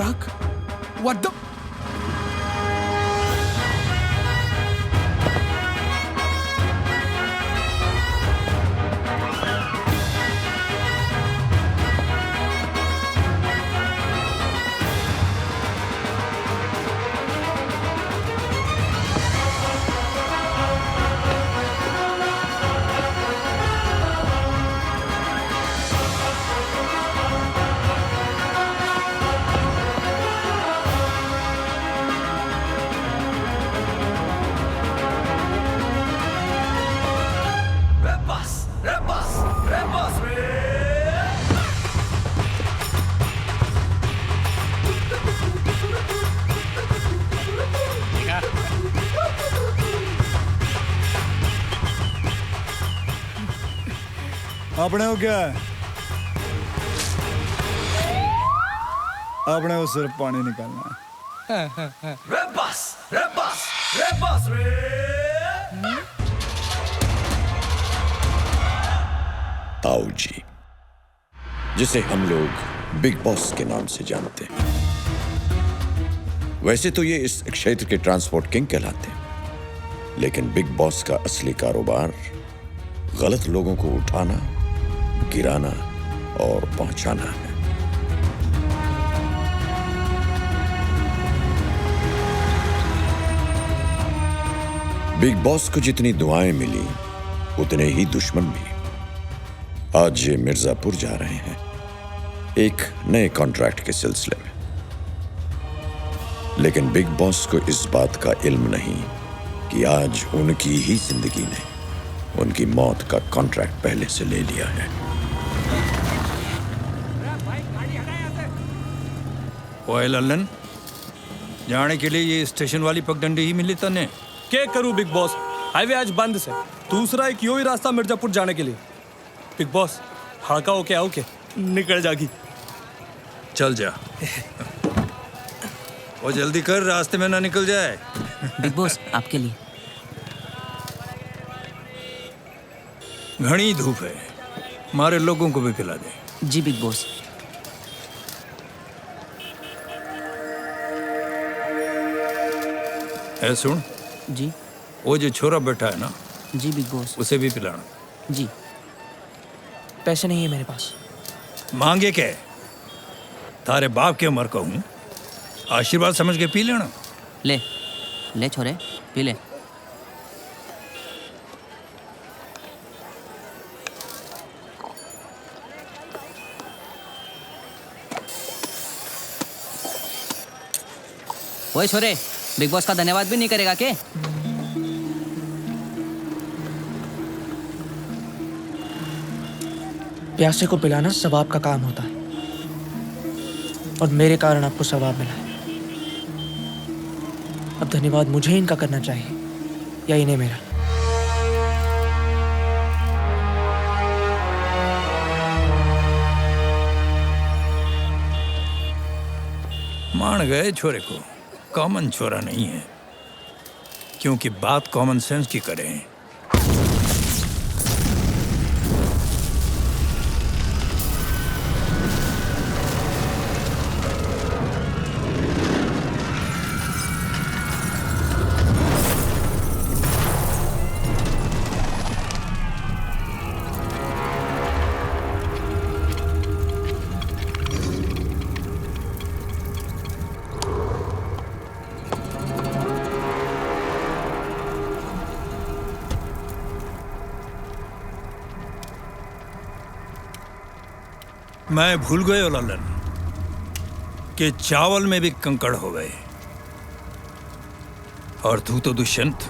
truck? What the? अपने को क्या है? अपने को सिर्फ पानी निकालना है। ताऊ जी, जिसे हम लोग बिग बॉस के नाम से जानते हैं। वैसे तो ये इस क्षेत्र के ट्रांसपोर्ट किंग कहलाते हैं, लेकिन बिग बॉस का असली कारोबार गलत लोगों को उठाना, गिराना और पहुंचाना है। बिग बॉस को जितनी दुआएं मिली, उतने ही दुश्मन भी। आज ये मिर्जापुर जा रहे हैं एक नए कॉन्ट्रैक्ट के सिलसिले में, लेकिन बिग बॉस को इस बात का इल्म नहीं कि आज उनकी ही जिंदगी ने उनकी मौत का कॉन्ट्रैक्ट पहले से ले लिया है। ओए लल्लन, जाने के लिए ये स्टेशन वाली पगडंडी ही मिली तने। क्या करूं बिग बॉस, हाईवे आज बंद से। दूसरा एक यो ही रास्ता मिर्जापुर जाने के लिए। बिग बॉस हाका होके आओ के निकल जागी। चल जा। वो जल्दी कर, रास्ते में ना निकल जाए। बिग बॉस आपके लिए। घनी धूप है, हमारे लोगों को भी पिला दे। जी बिग बॉस। ए सुन, जी। वो जो छोरा बैठा है ना, जी बिग बॉस। उसे भी पिलाना। जी। पैसे नहीं है मेरे पास। मांगे क्या? तारे बाप के उम्र का हूँ, आशीर्वाद समझ के पी लेना। ले ले छोरे, पी ले। ओए छोरे, बिग बॉस का धन्यवाद भी नहीं करेगा के? प्यासे को पिलाना सवाब का काम होता है, और मेरे कारण आपको सवाब मिला है। अब धन्यवाद मुझे इनका करना चाहिए या इन्हें मेरा? मान गए छोरे को, कॉमन छोरा नहीं है, क्योंकि बात कॉमन सेंस की करें। मैं भूल गए ललन कि चावल में भी कंकड़ हो गए, और तू तो दुष्यंत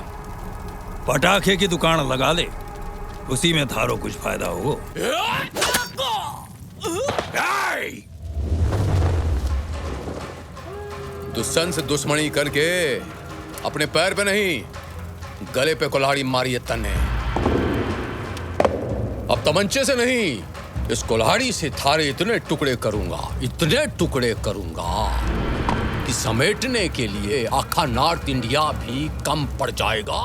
पटाखे की दुकान लगा ले, उसी में थारो कुछ फायदा हो। दुष्यंत से दुश्मनी करके अपने पैर पे नहीं, गले पे कुल्हाड़ी मारी है तन्ने। अब तमंचे से नहीं, इस कुल्हाड़ी से थारे इतने टुकड़े करूंगा कि समेटने के लिए आखा नॉर्थ इंडिया भी कम पड़ जाएगा।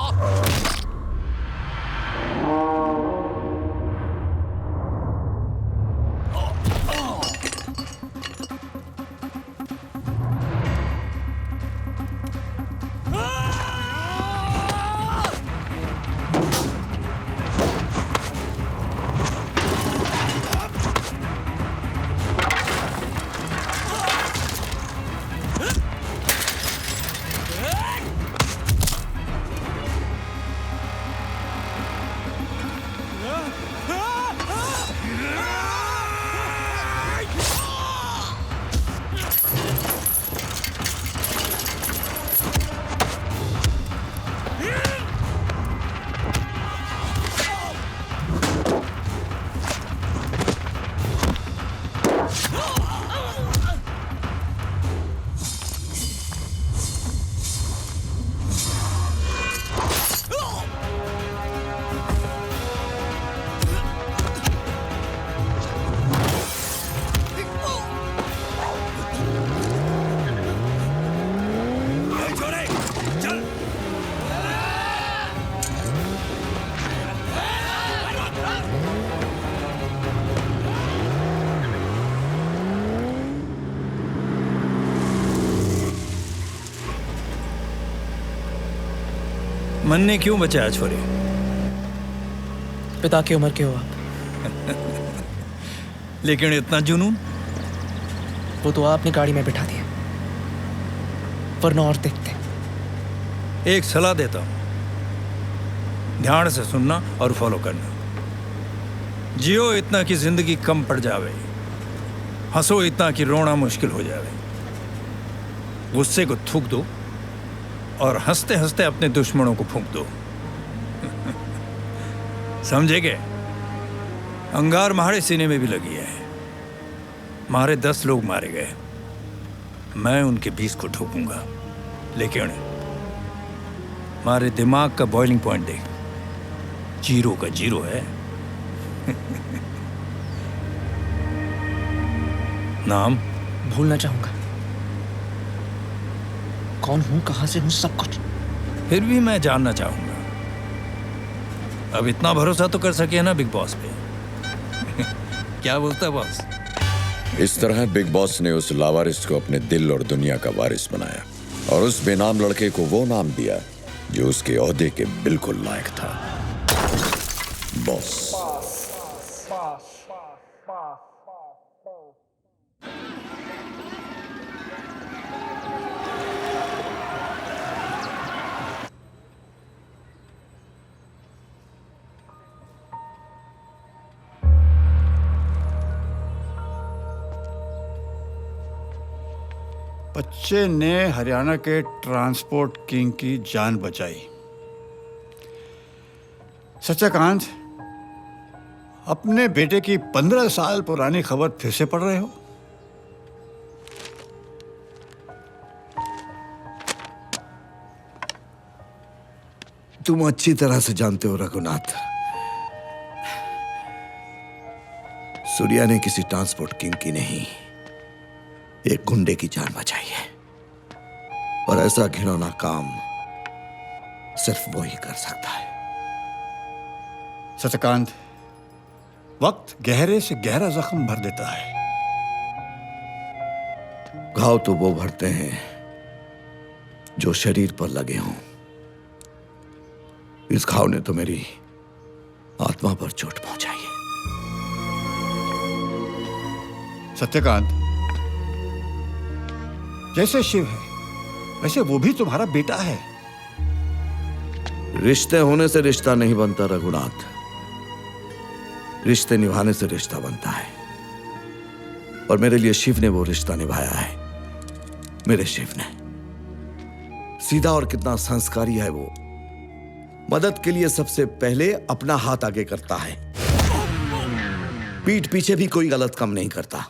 मन ने क्यों बचाया छोरे? पिता की उम्र के हो आप। लेकिन इतना जुनून? वो तो आपने गाड़ी में बिठा दिया, वरना और देखते। एक सलाह देता हूं, ध्यान से सुनना और फॉलो करना। जियो इतना कि जिंदगी कम पड़ जावे, हंसो इतना कि रोना मुश्किल हो जावे। गुस्से को थूक दो और हंसते हंसते अपने दुश्मनों को फूंक दो। समझे क्या? अंगार मारे सीने में भी लगी है। मारे 10 लोग मारे गए, मैं उनके 20 को ठोकूंगा। लेकिन मारे दिमाग का बॉइलिंग पॉइंट देख, 0 का 0 है। नाम भूलना चाहूंगा, कौन हूं, कहां से हूं, सब कुछ। फिर भी मैं जानना चाहूंगा। अब इतना भरोसा तो कर सके ना बिग बॉस पे? क्या बोलता है बॉस? इस तरह बिग बॉस ने उस लावारिस को अपने दिल और दुनिया का वारिस बनाया और उस बेनाम लड़के को वो नाम दिया जो उसके ओहदे के बिल्कुल लायक था, बॉस। बच्चे ने हरियाणा के ट्रांसपोर्ट किंग की जान बचाई। सच्चाकांत, अपने बेटे की 15 साल पुरानी खबर फिर से पढ़ रहे हो? तुम अच्छी तरह से जानते हो रघुनाथ, सूर्या ने किसी ट्रांसपोर्ट किंग की नहीं, एक गुंडे की जान बचाई है। और ऐसा घिनौना काम सिर्फ वो ही कर सकता है। सच्चाकांत, वक्त गहरे से गहरा जख्म भर देता है। घाव तो वो भरते हैं जो शरीर पर लगे हों। इस घाव ने तो मेरी आत्मा पर चोट पहुंचाई है। सत्यकांत, जैसे शिव है वैसे वो भी तुम्हारा बेटा है। रिश्ते होने से रिश्ता नहीं बनता रघुनाथ, रिश्ते निभाने से रिश्ता बनता है। और मेरे लिए शिव ने वो रिश्ता निभाया है। मेरे शिव ने, सीधा और कितना संस्कारी है वो। मदद के लिए सबसे पहले अपना हाथ आगे करता है, पीठ पीछे भी कोई गलत काम नहीं करता।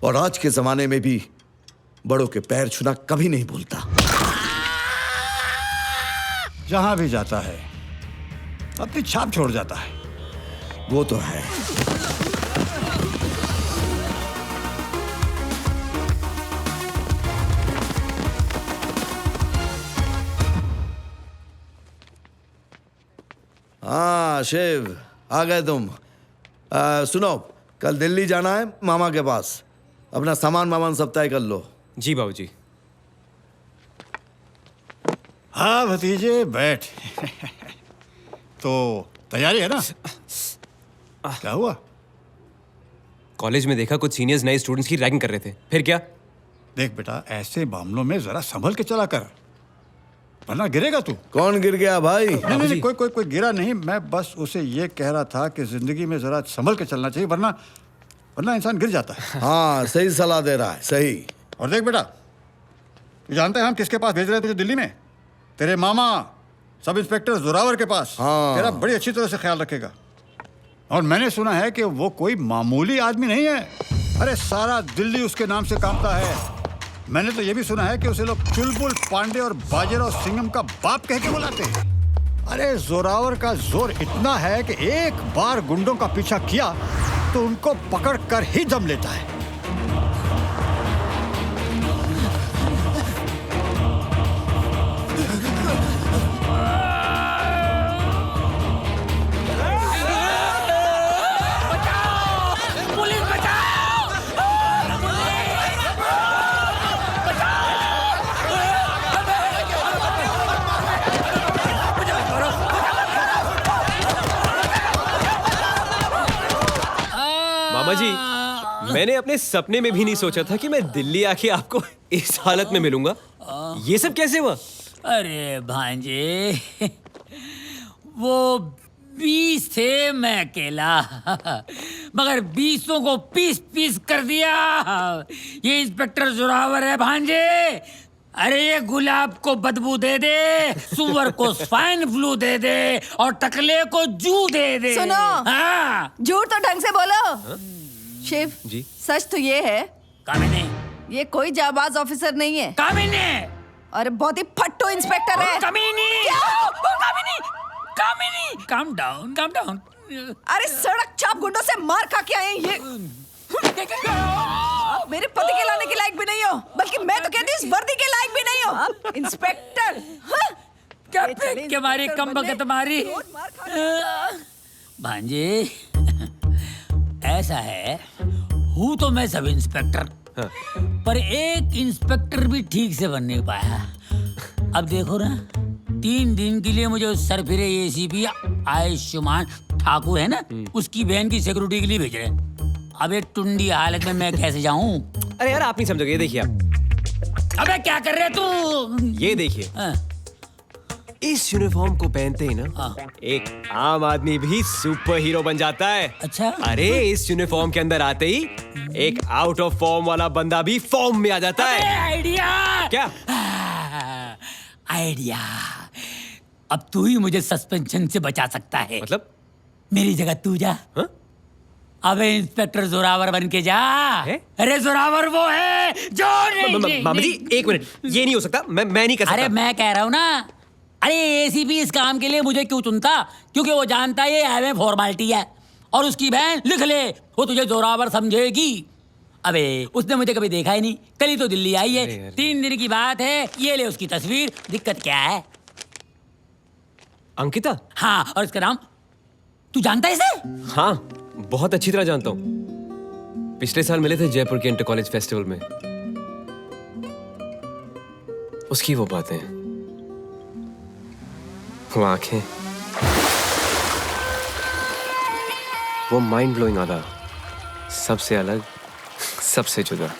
और आज के जमाने में भी बड़ों के पैर छूना कभी नहीं भूलता। जहां भी जाता है अपनी छाप छोड़ जाता है। वो तो है। हाँ शिव, आ गए तुम। सुनो, कल दिल्ली जाना है मामा के पास। अपना सामान वामान सब तय कर लो। जी बाबूजी। हाँ भतीजे, बैठ। तो तैयारी है ना? क्या हुआ? कॉलेज में देखा कुछ सीनियर्स नए स्टूडेंट्स की रैगिंग कर रहे थे। फिर क्या? देख बेटा, ऐसे मामलों में जरा संभल के चला कर, वरना गिरेगा तू। कौन गिर गया भाई? नहीं, कोई गिरा नहीं। मैं बस उसे ये कह रहा था कि जिंदगी में जरा संभल के चलना चाहिए, वरना इंसान गिर जाता है। हाँ, सही सलाह दे रहा है, सही। और देख बेटा, तू जानते हैं हम किसके पास भेज रहे हैं तुझे दिल्ली में? तेरे मामा सब इंस्पेक्टर जोरावर के पास। हाँ। तेरा बड़ी अच्छी तरह से ख्याल रखेगा। और मैंने सुना है कि वो कोई मामूली आदमी नहीं है। अरे सारा दिल्ली उसके नाम से कांपता है। मैंने तो ये भी सुना है कि उसे लोग चुलबुल पांडे और बाजीराव सिंघम का बाप कह के बुलाते हैं। अरे जोरावर का जोर इतना है कि एक बार गुंडों का पीछा किया तो उनको पकड़ कर ही दम लेता है। मैंने अपने सपने में भी नहीं सोचा था कि मैं दिल्ली आके आपको इस हालत में मिलूंगा। ये सब कैसे हुआ? अरे भांजे, वो 20 थे, मैं अकेला, मगर 20 को पीस पीस कर दिया। ये इंस्पेक्टर जोरावर है भांजे। अरे ये गुलाब को बदबू दे दे, सुअर को स्वाइन फ्लू दे दे और टकले को जू दे दे। सुनो, हाँ, झूठ तो ढंग से बोलो। शिव जी? सच तो ये है, कामिनी, ये कोई जाबाज ऑफिसर नहीं है। कामिनी, और बहुत ही फट्टू इंस्पेक्टर है। कामिनी, कामिनी, कामिनी, काम डाउन, काम डाउन। अरे सड़क चाप गुंडों से मार खा के आए ये। मेरे पति के लाने के लायक भी नहीं हो, बल्कि मैं तो कहती हूँ इस वर्दी के लायक भी नहीं हो। इंस्पेक्टर क्या फेंक के मारी, कम बकत मारी। भांजे, ऐसा है, हूँ तो मैं सब इंस्पेक्टर, पर एक इंस्पेक्टर भी ठीक से बन नहीं पाया। अब देखो ना, 3 दिन के लिए मुझे उस सरफिरे एसीपी आयुष्मान ठाकुर है ना, उसकी बहन की सिक्योरिटी के लिए भेज रहे हैं। अब ये टुंडी हालत में मैं कैसे जाऊं? अरे यार, आप नहीं समझोगे। ये देखिए आप। अबे क्या कर रहे तू? ये देखिए, इस यूनिफॉर्म को पहनते ही ना एक आम आदमी भी सुपर हीरो बन जाता है। अच्छा? अरे इस यूनिफॉर्म के अंदर आते ही एक आउट ऑफ फॉर्म वाला बंदा भी फॉर्म में आ जाता है। आइडिया! क्या आइडिया! अब तू ही मुझे सस्पेंशन से बचा सकता है। मतलब? मेरी जगह तू जा। हा? अबे इंस्पेक्टर जोरावर बन के जा। अरे जोरावर वो है जो मामा जी, 1 मिनट, ये नहीं हो सकता। मैं नहीं कर सकता। अरे मैं कह रहा हूँ ना, अरे एसीपी इस काम के लिए मुझे क्यों चुनता? क्योंकि वो जानता है ये है फॉर्मेलिटी है, और उसकी बहन लिख ले, वो तुझे जोरावर समझेगी। अबे उसने मुझे कभी देखा ही नहीं, कल ही तो दिल्ली आई है, 3 दिन की बात है। ये ले उसकी तस्वीर। दिक्कत क्या है? अंकिता? हाँ, और इसका नाम तू जानता है इसे? हाँ, बहुत अच्छी तरह जानता हूँ। पिछले साल मिले थे जयपुर के इंटर कॉलेज फेस्टिवल में। उसकी वो बातें, वो आंखें, वो माइंड ब्लोइंग आधा, सबसे अलग, सबसे जुदा।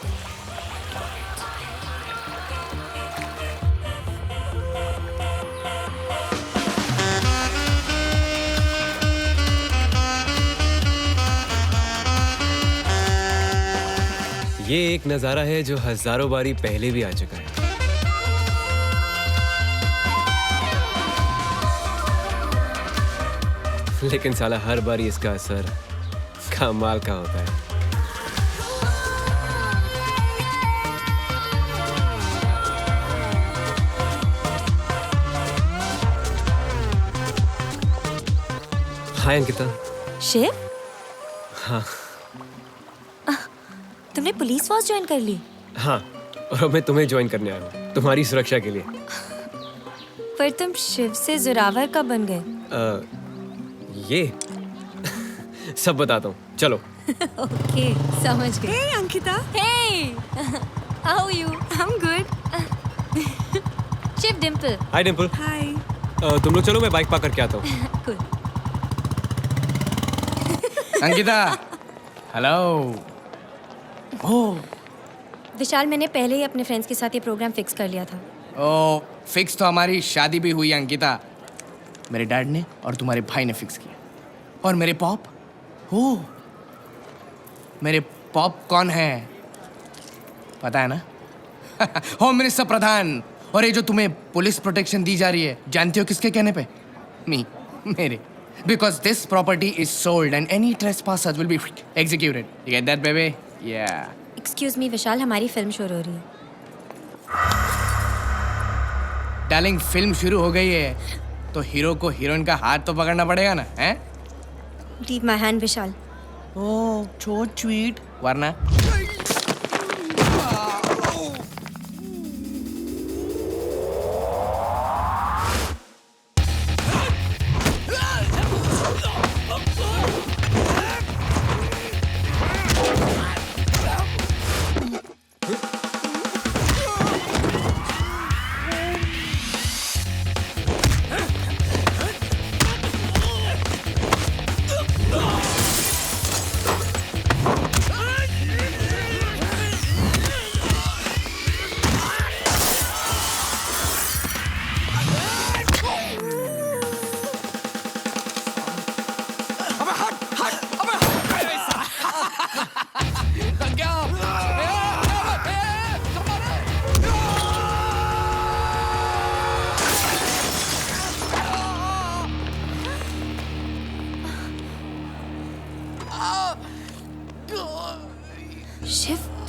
ये एक नजारा है जो हजारों बारी पहले भी आ चुका है। लेकिन साला हर बारी इसका असर कमाल का होता है। हाय अंकिता। शिव? हाँ। तुमने पुलिस फोर्स ज्वाइन कर ली? हाँ, और अब मैं तुम्हें ज्वाइन करने आया हूँ, तुम्हारी सुरक्षा के लिए। पर तुम शिव से जोरावर कब बन गए? ये सब बताता हूँ, चलो। ओके, समझ गए। Hey Ankita. Hey, how are you? I'm good. Shiv, Dimple. हाय डिम्पल। हाय। तुम लोग चलो, मैं बाइक पार्क करके आता हूँ। Cool. अंकिता, हेलो। ओह विशाल, मैंने पहले ही अपने फ्रेंड्स के साथ ये प्रोग्राम फिक्स कर लिया था। ओ, फिक्स तो हमारी शादी भी हुई अंकिता। मेरे डैड ने और तुम्हारे भाई ने फिक्स किया। और मेरे पॉप, हो मेरे पॉप कौन है पता है ना? होम मिनिस्टर प्रधान। और ये जो तुम्हें पुलिस प्रोटेक्शन दी जा रही है, जानते हो किसके कहने पे? मेरे। Because this property is sold and any trespassers will be executed. You get that, baby? Yeah. Excuse me, विशाल, हमारी फिल्म शुरू हो रही है। डार्लिंग, फिल्म शुरू हो गई है तो हीरो को हीरोइन का हाथ तो पकड़ना पड़ेगा ना, हैं? Leave my hand, Vishal. Oh, so sweet. वरना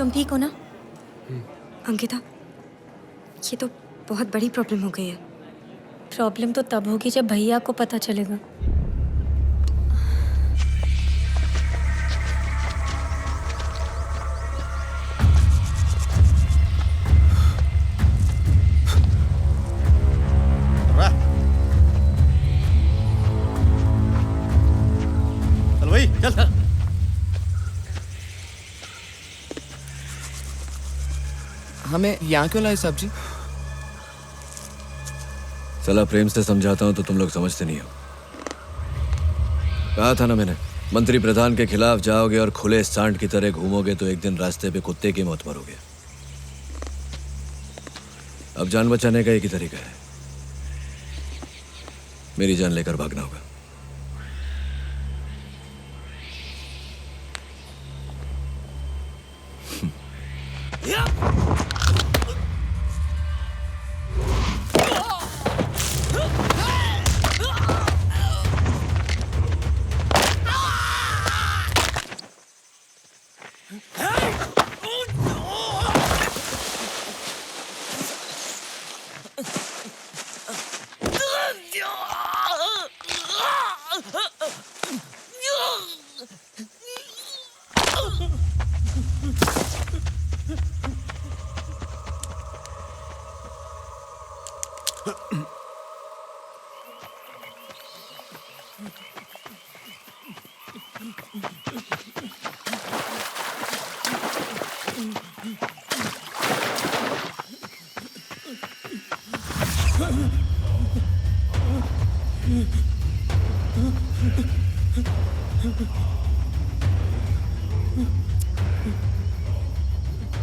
तुम ठीक हो ना? अंकिता, ये तो बहुत बड़ी प्रॉब्लम हो गई है। प्रॉब्लम तो तब होगी जब भैया को पता चलेगा। चल भाई चल। हमें यहाँ क्यों लाए साहब जी? साला प्रेम से समझाता हूं तो तुम लोग समझते नहीं हो। कहा था ना मैंने, मंत्री प्रधान के खिलाफ जाओगे और खुले सांड की तरह घूमोगे तो एक दिन रास्ते पे कुत्ते की मौत मरोगे। अब जान बचाने का एक ही तरीका है, मेरी जान लेकर भागना होगा।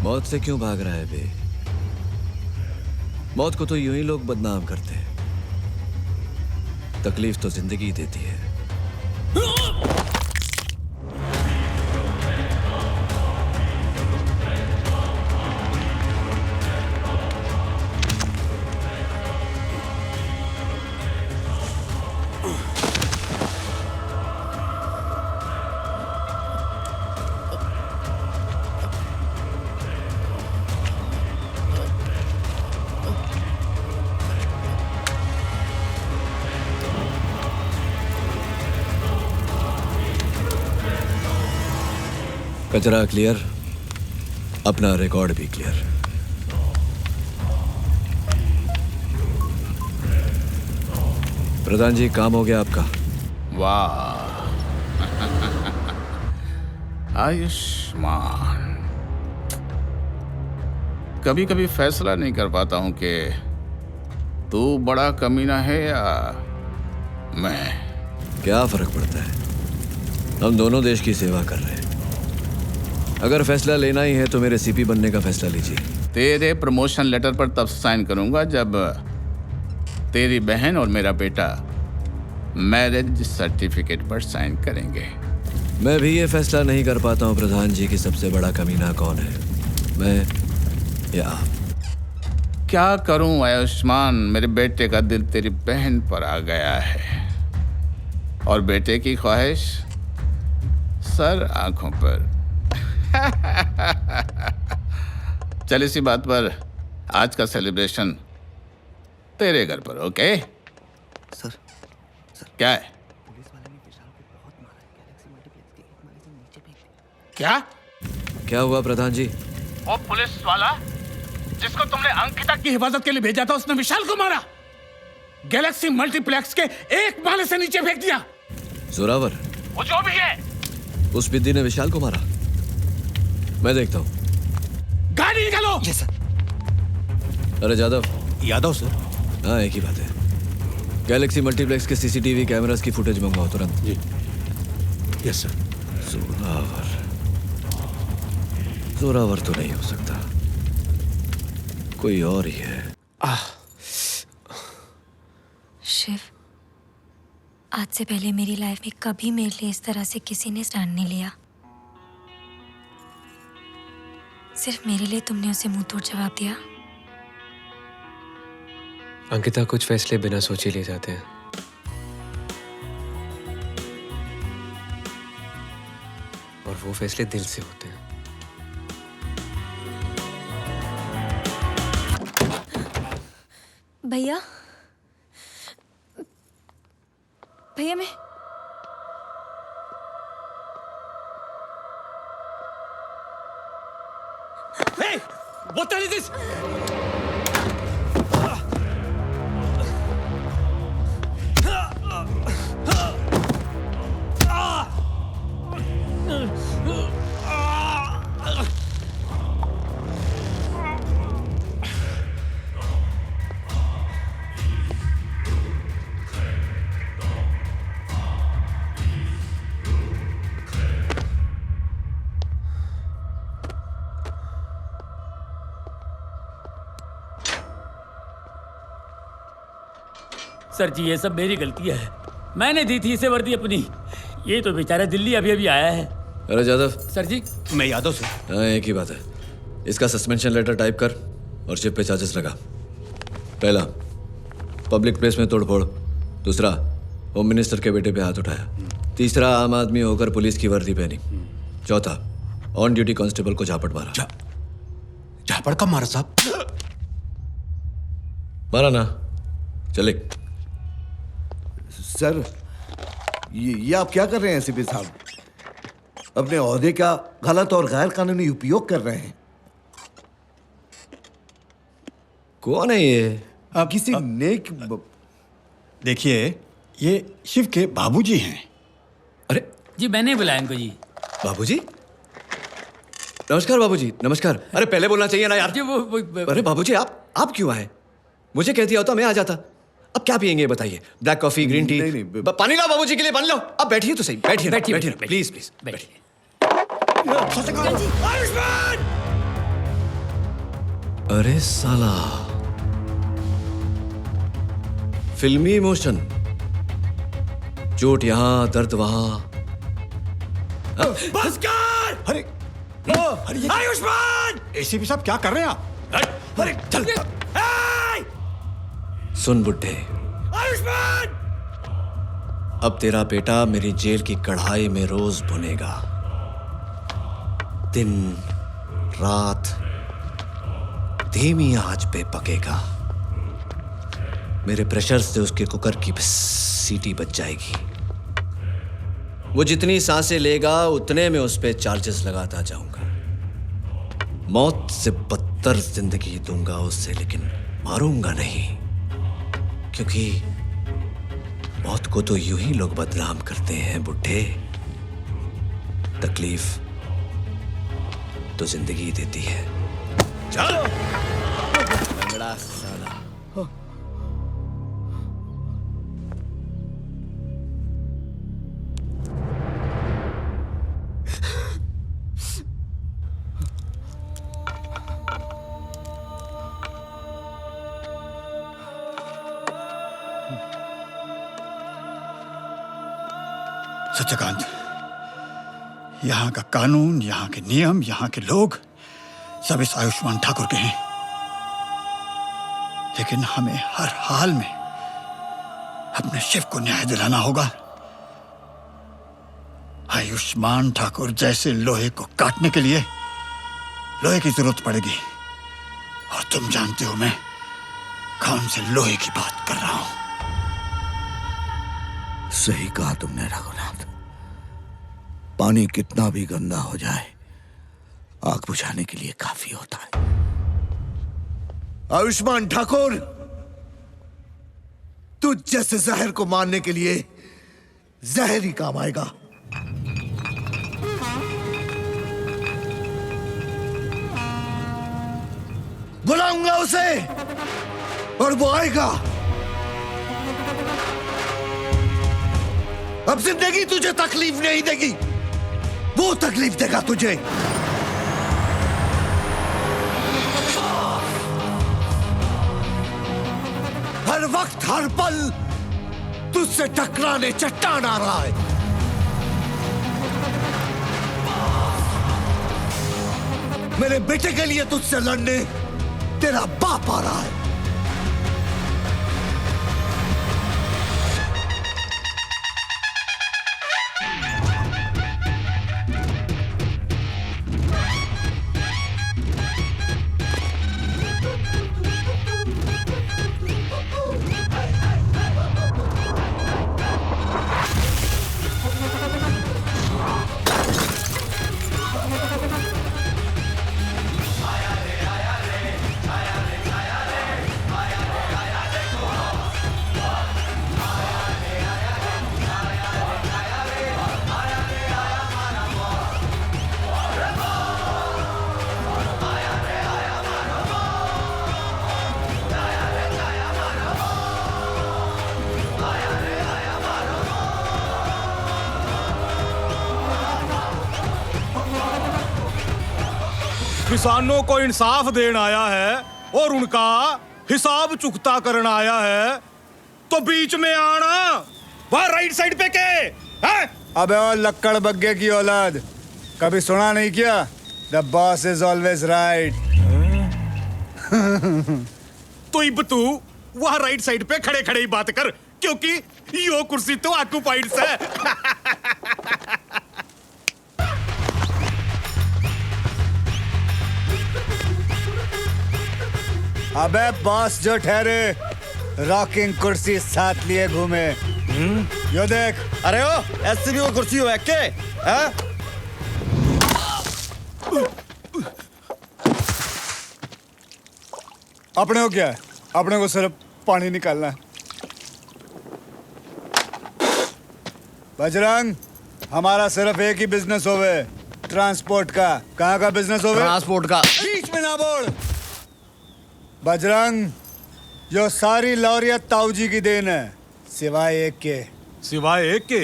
मौत से क्यों भाग रहा है बे? मौत को तो यूं ही लोग बदनाम करते हैं, तकलीफ तो जिंदगी देती है। कचरा क्लियर, अपना रिकॉर्ड भी क्लियर। प्रधान जी, काम हो गया आपका। वाह आयुष्मान, कभी कभी फैसला नहीं कर पाता हूं कि तू बड़ा कमीना है या मैं। क्या फर्क पड़ता है, हम दोनों देश की सेवा कर रहे हैं। अगर फैसला लेना ही है तो मेरे सीपी बनने का फैसला लीजिए। तेरे प्रमोशन लेटर पर तब साइन करूंगा जब तेरी बहन और मेरा बेटा मैरिज सर्टिफिकेट पर साइन करेंगे। मैं भी ये फैसला नहीं कर पाता हूँ प्रधान जी कि सबसे बड़ा कमीना कौन है, मैं या आप। क्या करूं आयुष्मान, मेरे बेटे का दिल तेरी बहन पर आ गया है और बेटे की ख्वाहिश सर आंखों पर। चल इसी बात पर आज का सेलिब्रेशन तेरे घर पर, ओके? सर क्या है? क्या क्या हुआ प्रधान जी? वो पुलिस वाला जिसको तुमने अंकिता की हिफाजत के लिए भेजा था, उसने विशाल को मारा। गैलेक्सी मल्टीप्लेक्स के एक माले से नीचे फेंक दिया। जोरावर? वो जो भी है। उस बिद्दी ने विशाल को मारा? मैं देखता हूँ। गाड़ी निकालो। Yes sir. अरे जादव। यादव सर। हाँ, एक ही बात है। गैलेक्सी मल्टीप्लेक्स के सीसीटीवी कैमरास की फुटेज मंगवाओ तुरंत। जी यस सर। जोरावर, जोरावर तो नहीं हो सकता, कोई और ही है। शिव, आज से पहले मेरी लाइफ में कभी मेरे लिए इस तरह से किसी ने स्टैंड नहीं लिया। सिर्फ मेरे लिए तुमने उसे मुंह तोड़ जवाब दिया। अंकिता, कुछ फैसले बिना सोचे लिए जाते हैं और वो फैसले दिल से होते हैं। भैया भैया मैं Hey! What the hell is this? Sir ji ये सब मेरी गलती है। मैंने दी थी इसे वर्दी अपनी। ये तो बेचारा दिल्ली अभी अभी आया है। अरे जादव। सर जी। मैं यादव से। हाँ एक ही बात है। इसका सस्पेंशन लेटर टाइप कर और शिप पे चार्जेस लगा। पहला, पब्लिक प्लेस में तोड़फोड़। दूसरा, होम मिनिस्टर के बेटे पे हाथ उठाया। तीसरा, आम आदमी होकर पुलिस की वर्दी पहनी। चौथा, ऑन ड्यूटी कांस्टेबल को झापड़ मारा। झापड़ कब मारा साहब? मारा ना। चले। सर ये आप क्या कर रहे हैं एसीपी साहब? अपने ओहदे का गलत और गैर कानूनी उपयोग कर रहे हैं। कौन है ये? आप किसी नेक देखिए ये शिव के बाबूजी हैं। अरे जी मैंने बुलाया इनको जी। बाबूजी? नमस्कार बाबूजी, नमस्कार। अरे पहले बोलना चाहिए ना यार। जी वो अरे बाबूजी आप क्यों आए? मुझे कहती होता मैं आ जाता। अब क्या पियेंगे बताइए? Black coffee, green tea? पानी लाओ बाबूजी के लिए, पानी लाओ। अब बैठिए तो सही। बैठिए बैठिए प्लीज प्लीज बैठिए। अरे साला, फिल्मी इमोशन। चोट यहां, दर्द वहां। बस कर! अरे आयुष्मान! एसीपी साहब क्या कर रहे हैं आप? अरे चल। सुन बुड्ढे, आयुष्मान! अब तेरा बेटा मेरी जेल की कढ़ाई में रोज भुनेगा। दिन रात धीमी आंच पे पकेगा। मेरे प्रेशर से उसके कुकर की सीटी बच जाएगी। वो जितनी सांसें लेगा उतने में उस पे चार्जेस लगाता जाऊंगा। मौत से बदतर जिंदगी दूंगा उससे, लेकिन मारूंगा नहीं, क्योंकि मौत को तो यूं ही लोग बदनाम करते हैं बुड्ढे। तकलीफ तो जिंदगी देती है। चलो लंगड़ा साला। सत्यकांत, यहाँ का कानून, यहाँ के नियम, यहाँ के लोग सब इस आयुष्मान ठाकुर के हैं, लेकिन हमें हर हाल में अपने शिव को न्याय दिलाना होगा। आयुष्मान ठाकुर जैसे लोहे को काटने के लिए लोहे की जरूरत पड़ेगी, और तुम जानते हो मैं कौन से लोहे की बात कर रहा हूं। सही कहा तुमने रघुनाथ। पानी कितना भी गंदा हो जाए, आग बुझाने के लिए काफी होता है। आयुष्मान ठाकुर, तू जैसे जहर को मारने के लिए जहर ही काम आएगा। बुलाऊंगा उसे और वो आएगा। अब जिंदगी तुझे तकलीफ नहीं देगी, वो तकलीफ देगा तुझे। हर वक्त हर पल तुझसे टकराने चट्टान आ रहा है। मेरे बेटे के लिए तुझसे लड़ने तेरा बाप आ रहा है। किसानों को इंसाफ देना आया है और उनका हिसाब चुकता करना आया है, तो बीच में आना वह राइट साइड पे के है? अबे और लक्कड़ बग्गे की औलाद, कभी सुना नहीं क्या? The boss is always right. तो इब तू वह राइट साइड पे खड़े खड़े ही बात कर, क्योंकि यो कुर्सी तो ऑक्यूपाइड है। अबे बॉस जो ठहरे, रॉकिंग कुर्सी साथ लिए घूमे। यो देख। अरे ओ ऐसी भी वो कुर्सी हो के हाँ? अपने को क्या है? अपने को सिर्फ पानी निकालना है। बजरंग, हमारा सिर्फ एक ही बिजनेस होवे, ट्रांसपोर्ट का। कहाँ का बिजनेस होवे? ट्रांसपोर्ट का। बीच में ना बोल। बजरंग, जो सारी लॉरियत ताऊजी की देन है, सिवाय एक के। सिवाय एक के?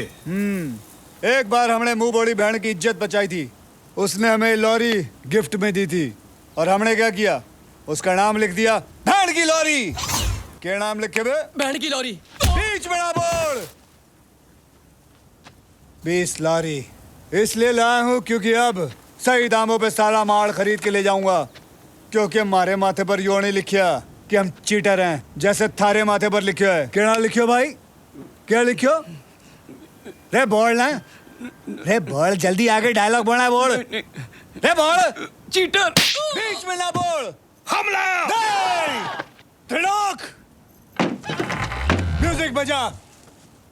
एक बार हमने मुंह बड़ी बहन की इज्जत बचाई थी। उसने हमें लॉरी गिफ्ट में दी थी और हमने क्या किया? उसका नाम लिख दिया बहन की लॉरी। क्या नाम लिखे बे? बहन की लॉरी। बीच में ना बोल। 20 लॉरी इसलिए लाया हूँ क्योंकि अब सही दामों पे सारा माल खरीद के ले जाऊंगा, क्योंकि हमारे माथे पर यो नहीं लिखिया कि हम चीटर हैं, जैसे थारे माथे पर लिखियो है। क्या लिखियो भाई? क्या लिखियो? रे बोल ना, रे बोल, जल्दी आगे डायलॉग बोलना, बोल रे बोल। चीटर। बीच में ना बोल। हमला। म्यूजिक बजा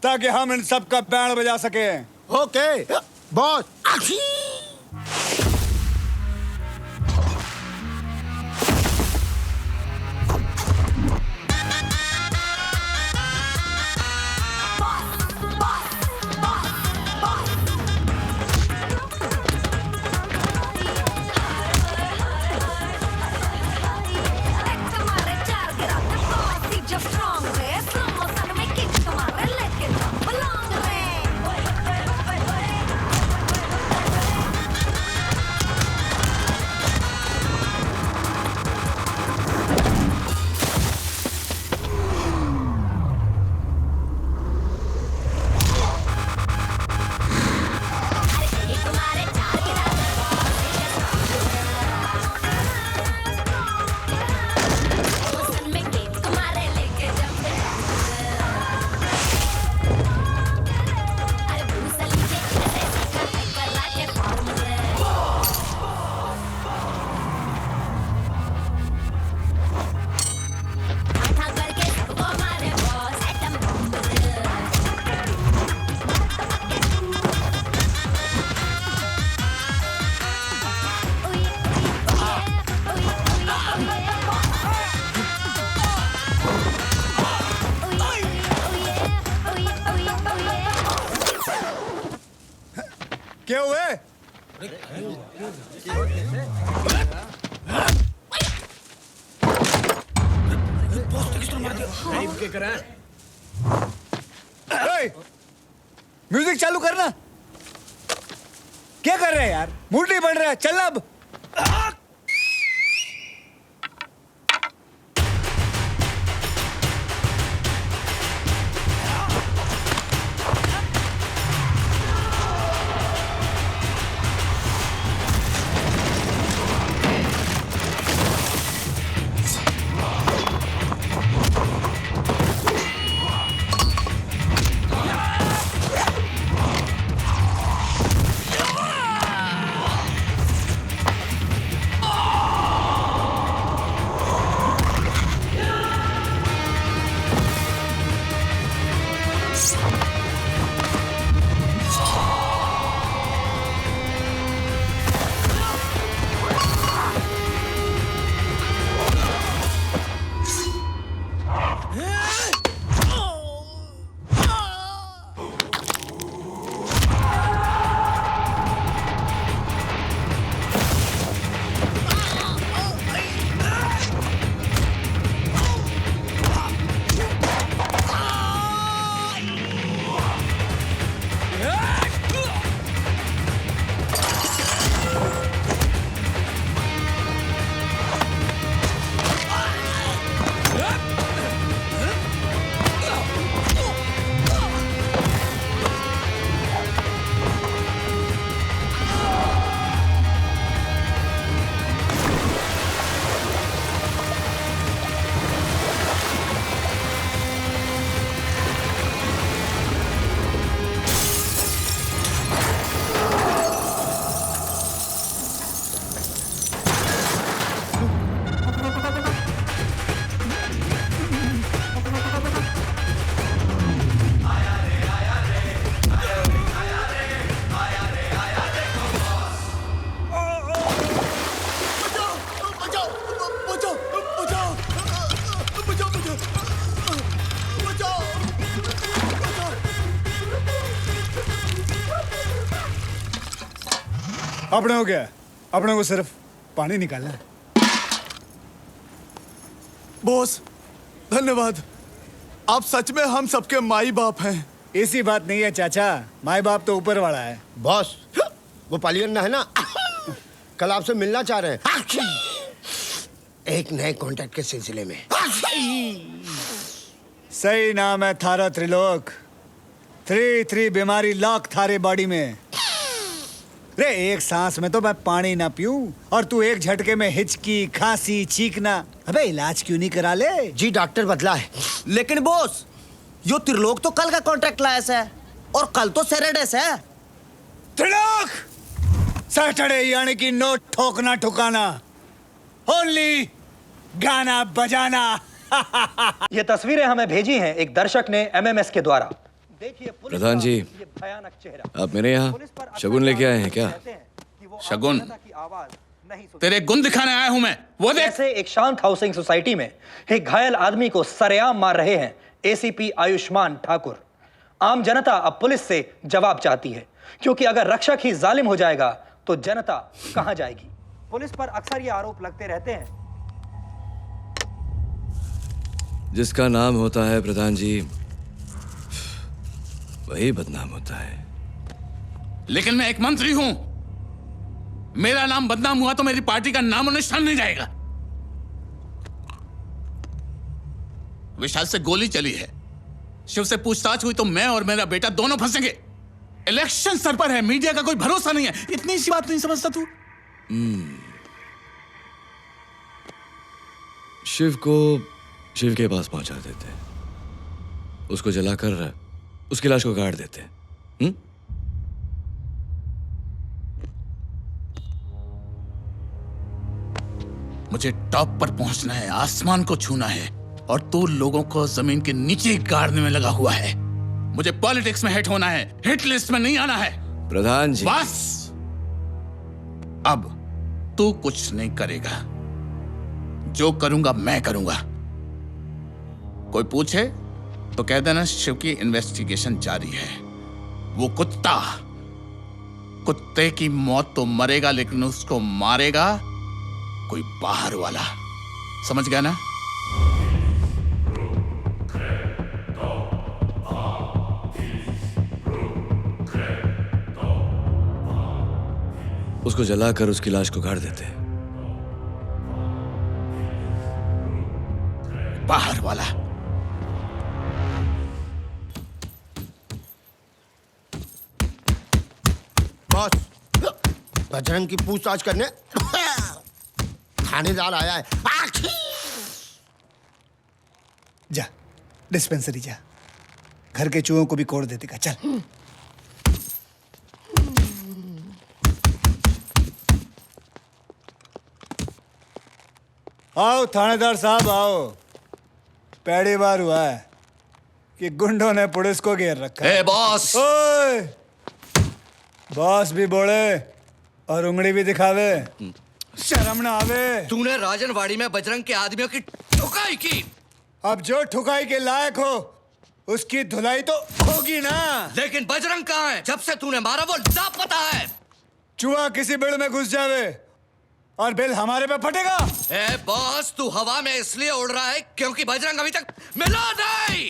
ताकि हम इन सब का बैंड बजा सके। Okay boss. क्या हुए? म्यूजिक चालू करना। क्या कर रहे हैं यार? मूड नहीं बन रहा है, चल अब। अपने को क्या है? अपने को सिर्फ पानी निकालना है। बॉस धन्यवाद, आप सच में हम सबके माई बाप हैं। ऐसी बात नहीं है चाचा, माई बाप तो ऊपर वाला है। बॉस वो पालियन है ना, कल आपसे मिलना चाह रहे हैं एक नए कॉन्ट्रैक्ट के सिलसिले में। सही नाम है थारा त्रिलोक। 3 बीमारी लॉक थारे बॉडी में। रे एक सांस में तो मैं पानी ना पीऊं और तू एक झटके में हिचकी, खांसी, चीखना। अबे इलाज क्यों नहीं करा ले? जी डॉक्टर बदला है। लेकिन बॉस यो त्रिलोक तो कल का कॉन्ट्रैक्ट लाया है और कल तो सैटरडे है। त्रिलोक सैटरडे यानी कि नो ठोकना ठुकाना, ओनली गाना बजाना। ये तस्वीरें हमें भेजी हैं एक दर्शक ने एमएमएस के द्वारा। देखिए प्रधान जी, आप मेरे यहाँ शगुन लेके आए हैं क्या? शगुन? तेरे गुण दिखाने आया हूं मैं, वो देख। ऐसे एक शांत हाउसिंग सोसाइटी में एक घायल आदमी को सरेआम मार रहे हैं एसीपी आयुष्मान ठाकुर। आम जनता अब पुलिस से जवाब चाहती है, क्योंकि अगर रक्षक ही जालिम हो जाएगा तो जनता कहां जाएगी? पुलिस पर अक्सर ये आरोप लगते रहते हैं। जिसका नाम होता है प्रधान जी, वही बदनाम होता है। लेकिन मैं एक मंत्री हूं, मेरा नाम बदनाम हुआ तो मेरी पार्टी का नाम और निशान नहीं जाएगा। विशाल से गोली चली है, शिव से पूछताछ हुई तो मैं और मेरा बेटा दोनों फंसेंगे। इलेक्शन सर पर है, मीडिया का कोई भरोसा नहीं है। इतनी सी बात नहीं समझता तू? शिव के पास पहुंचा देते, उसको जलाकर उसकी लाश को गाड़ देते। मुझे टॉप पर पहुंचना है, आसमान को छूना है, और तू लोगों को जमीन के नीचे गाड़ने में लगा हुआ है। मुझे पॉलिटिक्स में हिट होना है, हिट लिस्ट में नहीं आना है। प्रधान जी बस अब तू कुछ नहीं करेगा, जो करूंगा मैं करूंगा। कोई पूछे तो कह देना शिव की इन्वेस्टिगेशन जारी है। वो कुत्ते की मौत तो मरेगा, लेकिन उसको मारेगा कोई बाहर वाला। समझ गया ना? उसको जलाकर उसकी लाश को गाड़ देते। बाहर वाला। बॉस बजरंग की पूछताछ करने थानेदार आया है। जा डिस्पेंसरी जा, घर के चूहों को भी कोड़ दे देगा। चल। आओ थानेदार साहब आओ। पहली बार हुआ है कि गुंडों ने पुलिस को घेर रखा है। बॉस। ओए बॉस भी बोले और उंगली भी दिखावे, शर्म ना आवे। तूने राजनवाड़ी में बजरंग के आदमियों की ठुकाई की। अब जो ठुकाई के लायक हो उसकी धुलाई तो होगी ना। लेकिन बजरंग कहाँ है? जब से तूने मारा वो लापता है। चूहा किसी बिल में घुस जावे और बिल हमारे पे फटेगा। ए बॉस, तू हवा में इसलिए उड़ रहा है क्योंकि बजरंग अभी तक मिला नहीं।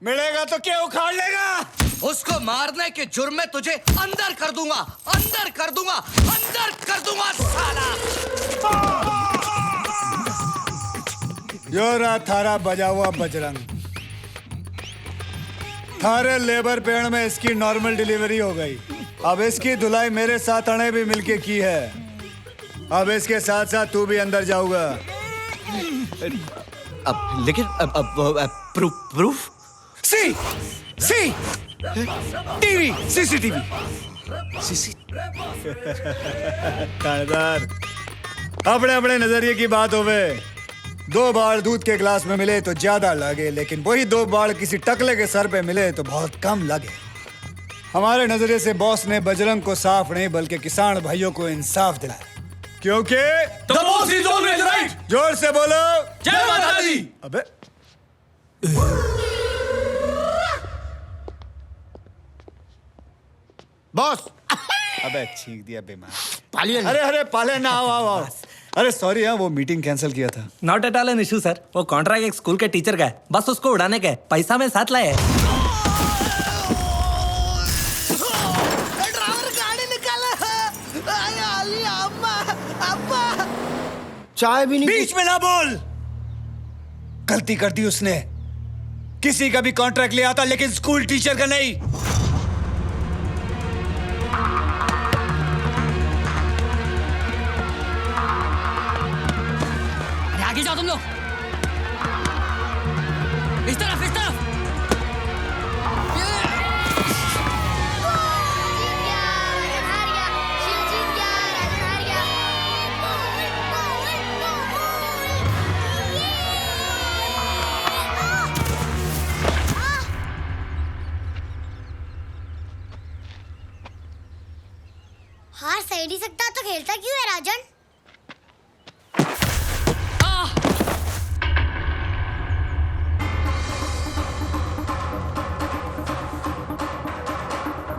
मिलेगा तो क्या उखाड़ लेगा? उसको मारने के जुर्म में तुझे अंदर कर दूंगा, अंदर कर दूंगा, अंदर कर दूंगा साला। यो रहा थारा बजा हुआ बजरंग। थारे लेबर पेड़ में इसकी नॉर्मल डिलीवरी हो गई। अब इसकी धुलाई मेरे साथ अणे भी मिलके की है। अब इसके साथ साथ तू भी अंदर जाऊंगा। अब लेकिन प्रूफ सी टीवी सीसीटीवी थानेदार, अपने अपने नजरिए की बात होवे। 2 बाल दूध के गिलास में मिले तो ज्यादा लगे, लेकिन वही 2 बाल किसी टकले के सर पे मिले तो बहुत कम लगे। हमारे नजरिए से बॉस ने बजरंग को साफ नहीं बल्कि किसान भाइयों को इंसाफ दिलाया, क्योंकि The boss is always right. जोर से बोलो जय माता दी। अबे बॉस अबे छींक दिया बेमान। पालियन। अरे अरे पालियन, आओ आओ आओ। अरे सॉरी हाँ, वो मीटिंग कैंसिल किया था। Not at all an issue sir. वो कॉन्ट्रैक्ट एक स्कूल के टीचर का है, बस उसको उड़ाने का है, पैसा में साथ लाए। चाय भी नहीं। बीच में ना बोल। गलती कर दी उसने। किसी का भी कॉन्ट्रैक्ट लिया था, लेकिन स्कूल टीचर का नहीं। अरे आगे जाओ तुम लोग, इस तरफ इस तरफ। हार सही नहीं सकता तो खेलता क्यों है राजन?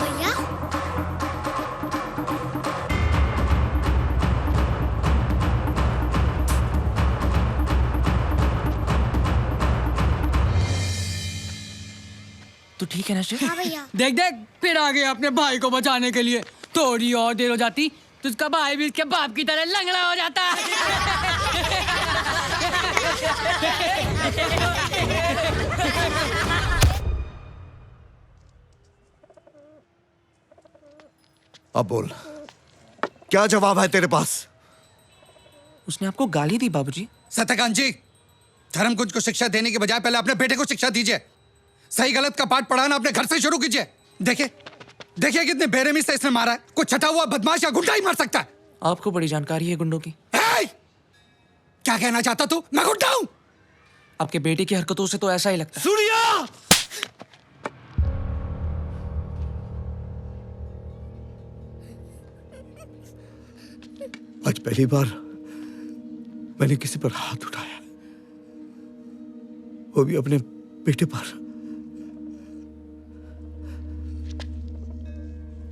भैया तू ठीक है ना शिव? हाँ भैया। देख देख, फिर आ गए अपने भाई को बचाने के लिए। थोड़ी और देर हो जाती तो उसका भाई भी इसके बाप की तरह लंगड़ा हो जाता। अब बोल, क्या जवाब है तेरे पास? उसने आपको गाली दी बाबूजी? सत्यकांत जी, धर्मकुंज को शिक्षा देने के बजाय पहले अपने बेटे को शिक्षा दीजिए। सही गलत का पाठ पढ़ाना अपने घर से शुरू कीजिए। देखिए देखिए कितने बेरहमी से इसने मारा है। कोई छटा हुआ बदमाश या गुंडा ही मार सकता है। आपको बड़ी जानकारी है गुंडों की। क्या कहना चाहता तू? मैं गुंडा हूं? आपके बेटे की हरकतों से तो ऐसा ही लगता है। सूर्या! आज पहली बार मैंने किसी पर हाथ उठाया, वो भी अपने बेटे पर।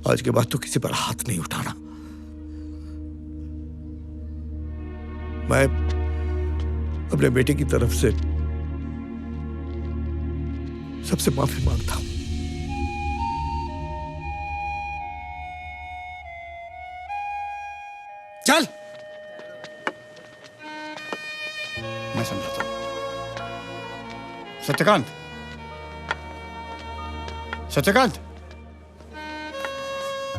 आज के बाद तो किसी पर हाथ नहीं उठाना। मैं अपने बेटे की तरफ से सबसे माफी मांगता हूं। चल। मैं समझाता हूं। सत्यकांत, सत्यकांत।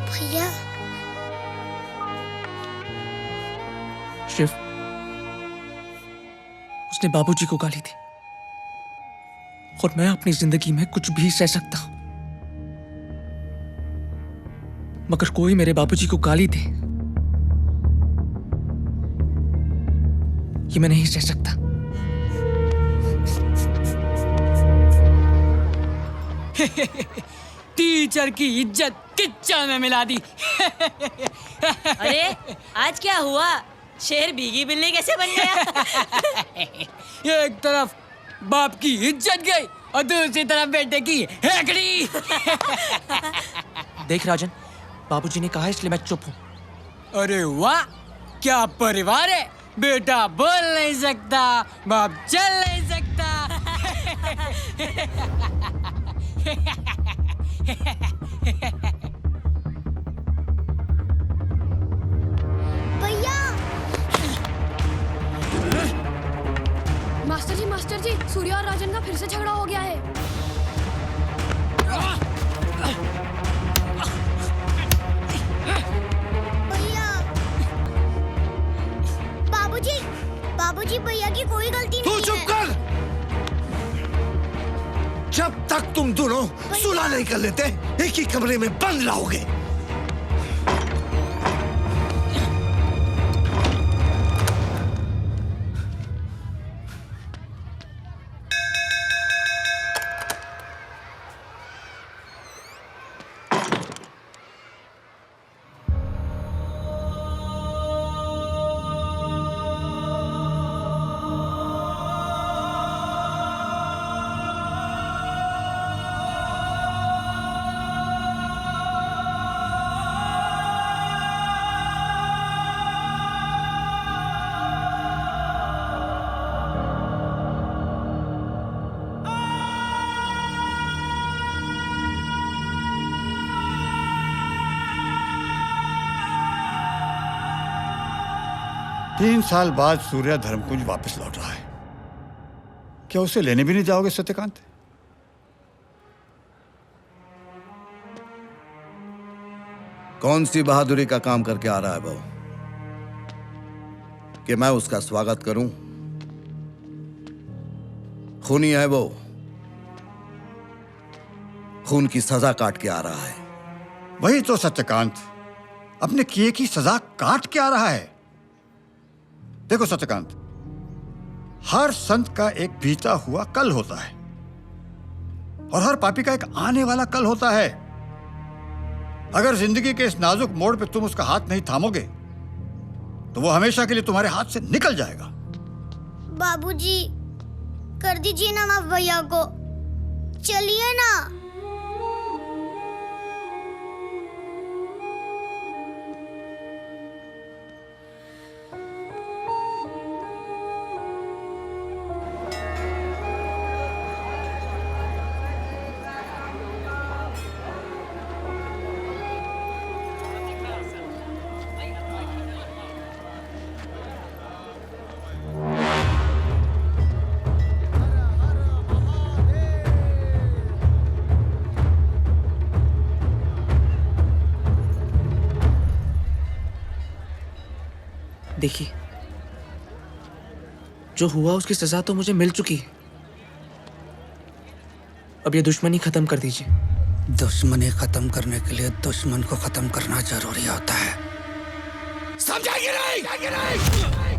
भैया शिव, उसने बाबूजी को गाली दी और मैं अपनी जिंदगी में कुछ भी सह सकता हूं, मगर कोई मेरे बाबूजी को गाली दे, ये मैं नहीं सह सकता। टीचर की इज्जत किच्चड़ में मिला दी। अरे आज क्या हुआ? शेर भीगी बिल्ली कैसे बन गया? एक तरफ बाप की इज्जत गई और दूसरी तरफ बेटे की हेकड़ी। देख राजन, बाबूजी ने कहा इसलिए मैं चुप हूं। अरे वाह, क्या परिवार है। बेटा बोल नहीं सकता, बाप चल नहीं सकता। भैया। मास्टर जी, सूर्या और राजन का फिर से झगड़ा हो गया है। भैया। बाबूजी, बाबूजी भैया की कोई गलती नहीं है। तू चुप कर। जब तक तुम दोनों सुलह नहीं कर लेते, एक ही कमरे में बंद रहोगे। 3 साल बाद सूर्या धर्मकुंज वापस लौट रहा है। क्या उसे लेने भी नहीं जाओगे सत्यकांत? कौन सी बहादुरी का काम करके आ रहा है वो कि मैं उसका स्वागत करूं? खूनी है वो, खून की सजा काट के आ रहा है। वही तो सत्यकांत, अपने किए की सजा काट के आ रहा है। देखो सत्यकांत, हर संत का एक बीता हुआ कल होता है और हर पापी का एक आने वाला कल होता है। अगर जिंदगी के इस नाजुक मोड़ पे तुम उसका हाथ नहीं थामोगे तो वो हमेशा के लिए तुम्हारे हाथ से निकल जाएगा। बाबूजी, कर दीजिए ना माफ भैया को, चलिए ना। देखिए, जो हुआ उसकी सजा तो मुझे मिल चुकी है। अब ये दुश्मनी खत्म कर दीजिए। दुश्मनी खत्म करने के लिए दुश्मन को खत्म करना जरूरी होता है। समझाएंगे नहीं?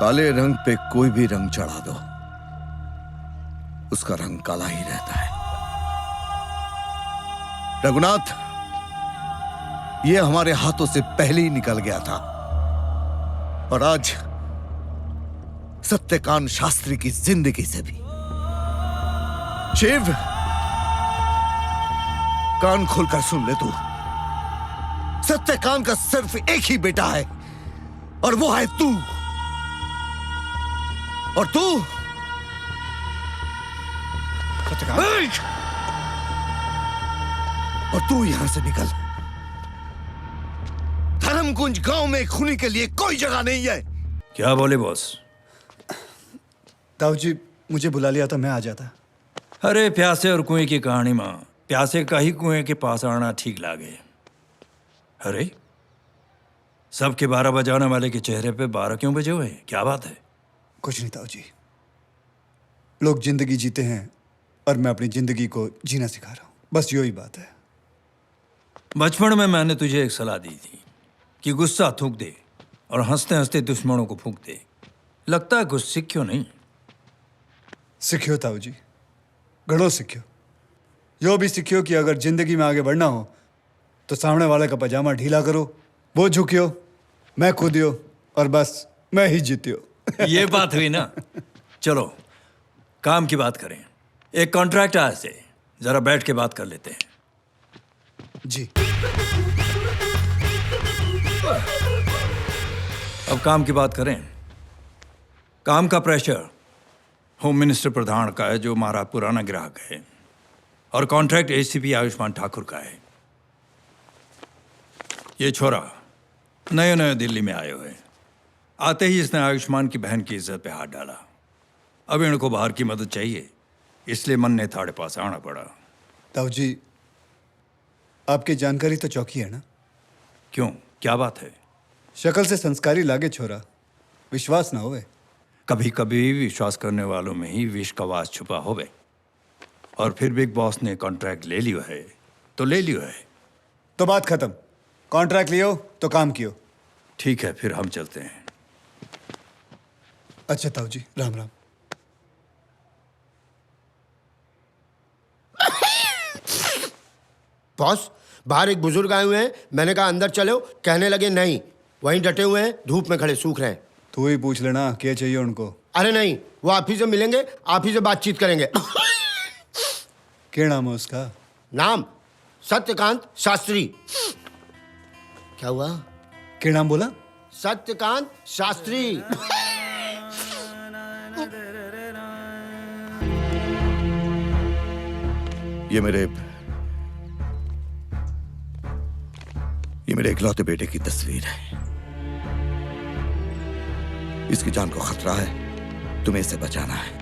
काले रंग पे कोई भी रंग चढ़ा दो, उसका रंग काला ही रहता है। रघुनाथ, ये हमारे हाथों से पहले ही निकल गया था और आज सत्यकांत शास्त्री की जिंदगी से भी। शिव, कान खोलकर सुन ले तू। सत्यकांत का सिर्फ एक ही बेटा है और वो है तू। और तू और तू यहां से निकल। धर्मकुंज गांव में खूनी के लिए कोई जगह नहीं है। क्या बोले बॉस? ताऊ जी, मुझे बुला लिया था, मैं आ जाता। अरे प्यासे और कुएं की कहानी मां, प्यासे का ही कुएं के पास आना ठीक लागे। अरे सबके 12 बजाने वाले के चेहरे पे 12 क्यों बजे हुए? क्या बात है? कुछ नहीं ताऊ जी, लोग जिंदगी जीते हैं और मैं अपनी जिंदगी को जीना सिखा रहा हूं, बस यही बात है। बचपन में मैंने तुझे एक सलाह दी थी कि गुस्सा थूक दे और हंसते हंसते दुश्मनों को फूंक दे। लगता है कुछ सीख्यो नहीं। सीख्यो ताऊ जी, घणो सीख्यो, यो भी सीखियो कि अगर जिंदगी में आगे बढ़ना हो तो सामने वाले का पजामा ढीला करो, वो झुकियो, मैं कूदियो और बस मैं ही जीतियो। ये बात हुई ना। चलो काम की बात करें। एक कॉन्ट्रैक्ट आया से जरा बैठ के बात कर लेते हैं। जी। अब काम की बात करें। काम का प्रेशर होम मिनिस्टर प्रधान का है, जो हमारा पुराना ग्राहक है, और कॉन्ट्रैक्ट एसीपी आयुष्मान ठाकुर का है। ये छोरा नए नए दिल्ली में आए हुए, आते ही इसने आयुष्मान की बहन की इज्जत पे हाथ डाला। अब इनको बाहर की मदद चाहिए, इसलिए मन ने थाड़े पास आना पड़ा। ताऊ जी, आपकी जानकारी तो चौकी है ना? क्यों, क्या बात है? शक्ल से संस्कारी लागे छोरा, विश्वास ना होवे। कभी कभी विश्वास करने वालों में ही विष का वास छुपा होवे। और फिर बिग बॉस ने कॉन्ट्रैक्ट ले लियो है तो ले लियो है। तो बात खत्म। कॉन्ट्रैक्ट लियो तो काम कियो। ठीक है, फिर हम चलते हैं। अच्छा ताऊ जी, राम राम। बॉस, बाहर एक बुजुर्ग आए हुए हैं, मैंने कहा अंदर चलो, कहने लगे नहीं, वहीं डटे हुए हैं, धूप में खड़े सूख रहे हैं। तू ही पूछ लेना क्या चाहिए उनको। अरे नहीं, वो आप ही से मिलेंगे, आप ही से बातचीत करेंगे। क्या नाम है उसका? नाम सत्यकांत शास्त्री। क्या हुआ? क्या नाम बोला? सत्यकांत शास्त्री। ये मेरे इकलौते बेटे की तस्वीर है। इसकी जान को खतरा है, तुम्हें इसे बचाना है।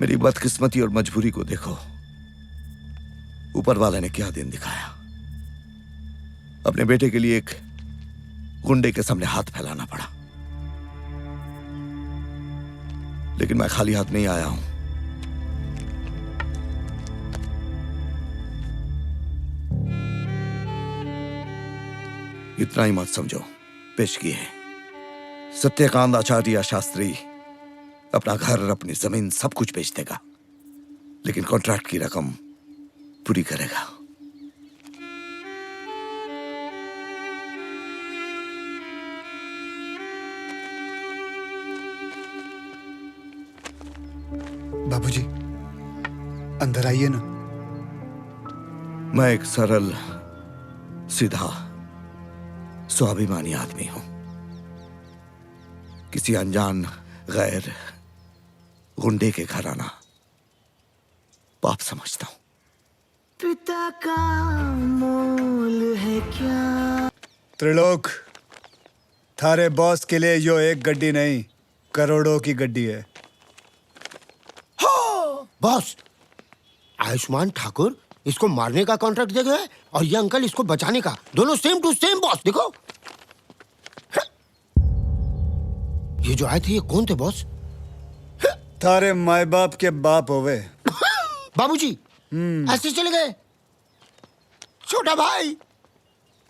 मेरी बदकिस्मती और मजबूरी को देखो, ऊपर वाले ने क्या दिन दिखाया। अपने बेटे के लिए एक गुंडे के सामने हाथ फैलाना पड़ा, लेकिन मैं खाली हाथ नहीं आया हूं। इतना ही मत समझो, पेशगी है। सत्यकांत आचार्य शास्त्री अपना घर, अपनी जमीन, सब कुछ बेच देगा, लेकिन कॉन्ट्रैक्ट की रकम पूरी करेगा। बाबूजी, अंदर आइए ना। मैं एक सरल, सीधा, स्वाभिमानी आदमी हूं। किसी अनजान, गैर, गुंडे के घर आना पाप समझता हूं। पिता का मोल है क्या? त्रिलोक, थारे बॉस के लिए यो एक गड्डी नहीं, करोड़ों की गड्डी है। बॉस, आयुष्मान ठाकुर इसको मारने का कॉन्ट्रैक्ट दे गए और ये अंकल इसको बचाने का, दोनों सेम टू सेम। बॉस देखो, ये जो आए थे ये कौन थे बॉस? थारे माए बाप के बाप होवे। बाबूजी ऐसे चले गए? छोटा भाई,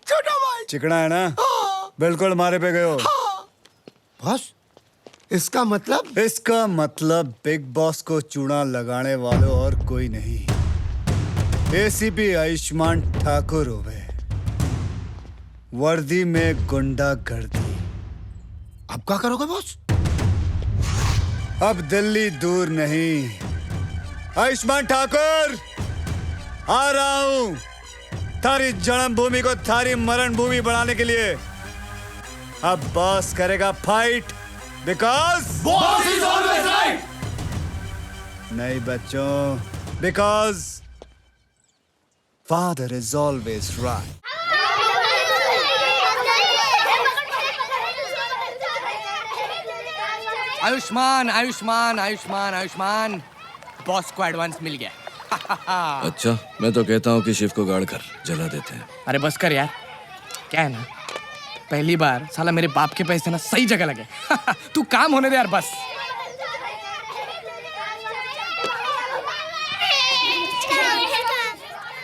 छोटा भाई चिकना है ना? बिल्कुल मारे पे गए हो। बॉस, इसका मतलब? इसका मतलब बिग बॉस को चूना लगाने वालों और कोई नहीं, एसीपी आयुष्मान ठाकुर होवे। वर्दी में गुंडागर्दी। अब क्या करोगे बॉस? अब दिल्ली दूर नहीं। आयुष्मान ठाकुर, आ रहा हूं थारी जन्म भूमि को थारी मरण भूमि बनाने के लिए। अब बॉस करेगा fight, because boss is always right. नहीं बच्चों, because father is always right. Ayushman Ayushman Ayushman Ayushman, boss को एडवांस मिल गया। अच्छा, मैं तो कहता हूँ कि शिव को गाड़ कर जला देते हैं। अरे बस कर यार, क्या है ना, पहली बार साला मेरे बाप के पैसे ना सही जगह लगे। तू काम होने दे यार बस।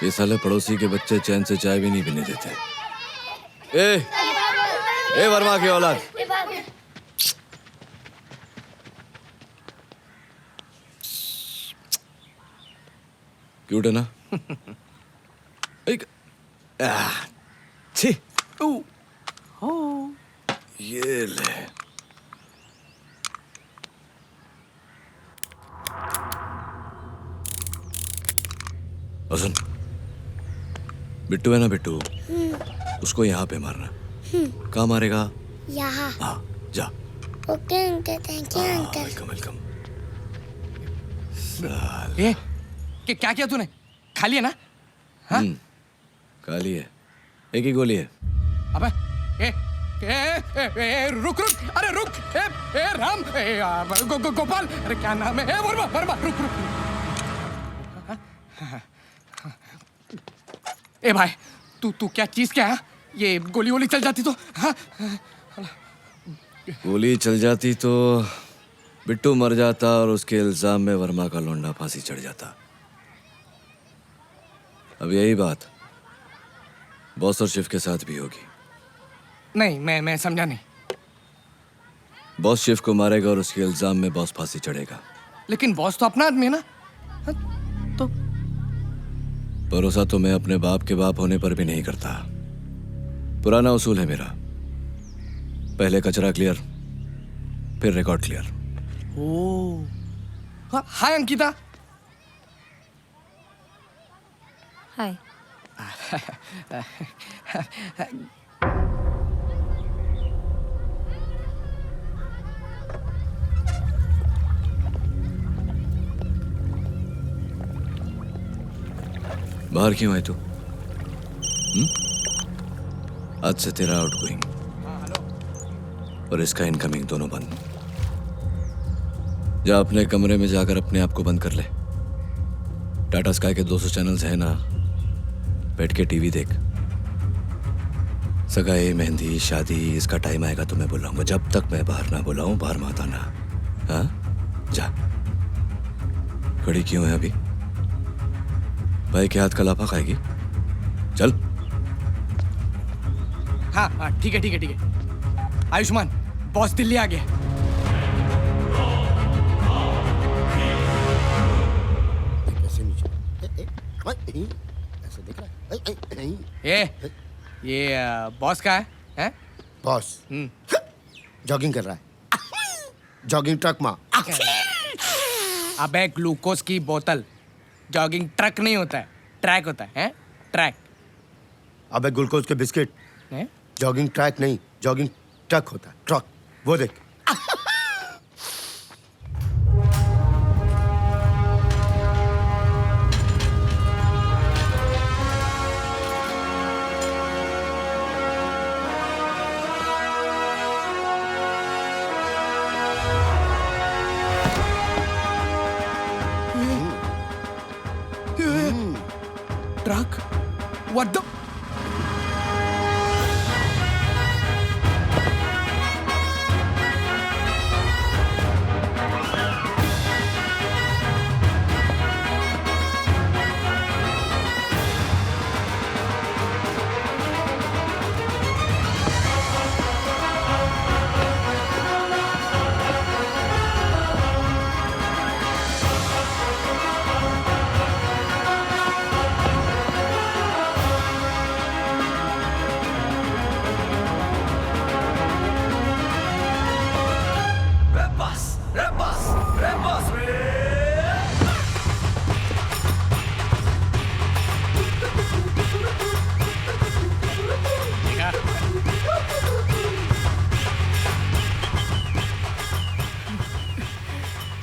ये साले पड़ोसी के बच्चे चैन से चाय भी नहीं पीने देते। ए वर्मा की औलाद, क्यूट है ना? एक छी ये ले। और सुन, बिट्टू है ना बिट्टू, उसको यहाँ पे मारना। कहाँ मारेगा? यहाँ। हाँ जा। Okay uncle, thank you uncle. Welcome welcome. ए, क्या किया तूने? खा लिया ना? हाँ? खाली है, एक ही गोली है। अबे रुक रुक, अरे रुक, राम, गोपाल, अरे क्या नाम है? वर्मा, वर्मा, रुक रुक। ए भाई, तू क्या चीज क्या है? ये गोली वोली चल जाती तो? हाँ? गोली चल जाती तो बिट्टू मर जाता और उसके इल्जाम में वर्मा का लौंडा फांसी चढ़ जाता। अब यही बात बॉस और शिव के साथ भी होगी। नहीं, मैं समझा नहीं। बॉस शिव को मारेगा और उसके इल्जाम में बॉस फांसी चढ़ेगा। लेकिन बॉस तो अपना आदमी है ना? तो भरोसा तो मैं अपने बाप के बाप होने पर भी नहीं करता। पुराना उसूल है मेरा, पहले कचरा क्लियर, फिर रिकॉर्ड क्लियर। ओ, हाय अंकिता। हाय। बाहर क्यों है तू? आज से तेरा आउटगोइंग और इसका इनकमिंग दोनों बंद। जा अपने कमरे में जाकर अपने आप को बंद कर ले। टाटा स्काई के 200 चैनल्स हैं ना, बैठ के टीवी देख। सगाई, मेहंदी, शादी, इसका टाइम आएगा तो मैं बुलाऊंगा। जब तक मैं बाहर ना बुलाऊं बाहर मत आना। हाँ जा। खड़ी क्यों है अभी? भाई के हाथ का लाफा खाएगी? चल। हाँ ठीक है ठीक है ठीक है। आयुष्मान, बॉस दिल्ली आ गया। ऐसे देख रहा है? ये बॉस का है? बॉस जॉगिंग कर रहा है, जॉगिंग ट्रक में। अबे ग्लूकोज की बोतल, जॉगिंग ट्रक नहीं होता है, ट्रैक होता है, ट्रैक। अबे ग्लूकोज के बिस्किट, जॉगिंग ट्रैक नहीं, जॉगिंग ट्रक होता है, ट्रक। वो देख। ट्रक? What the?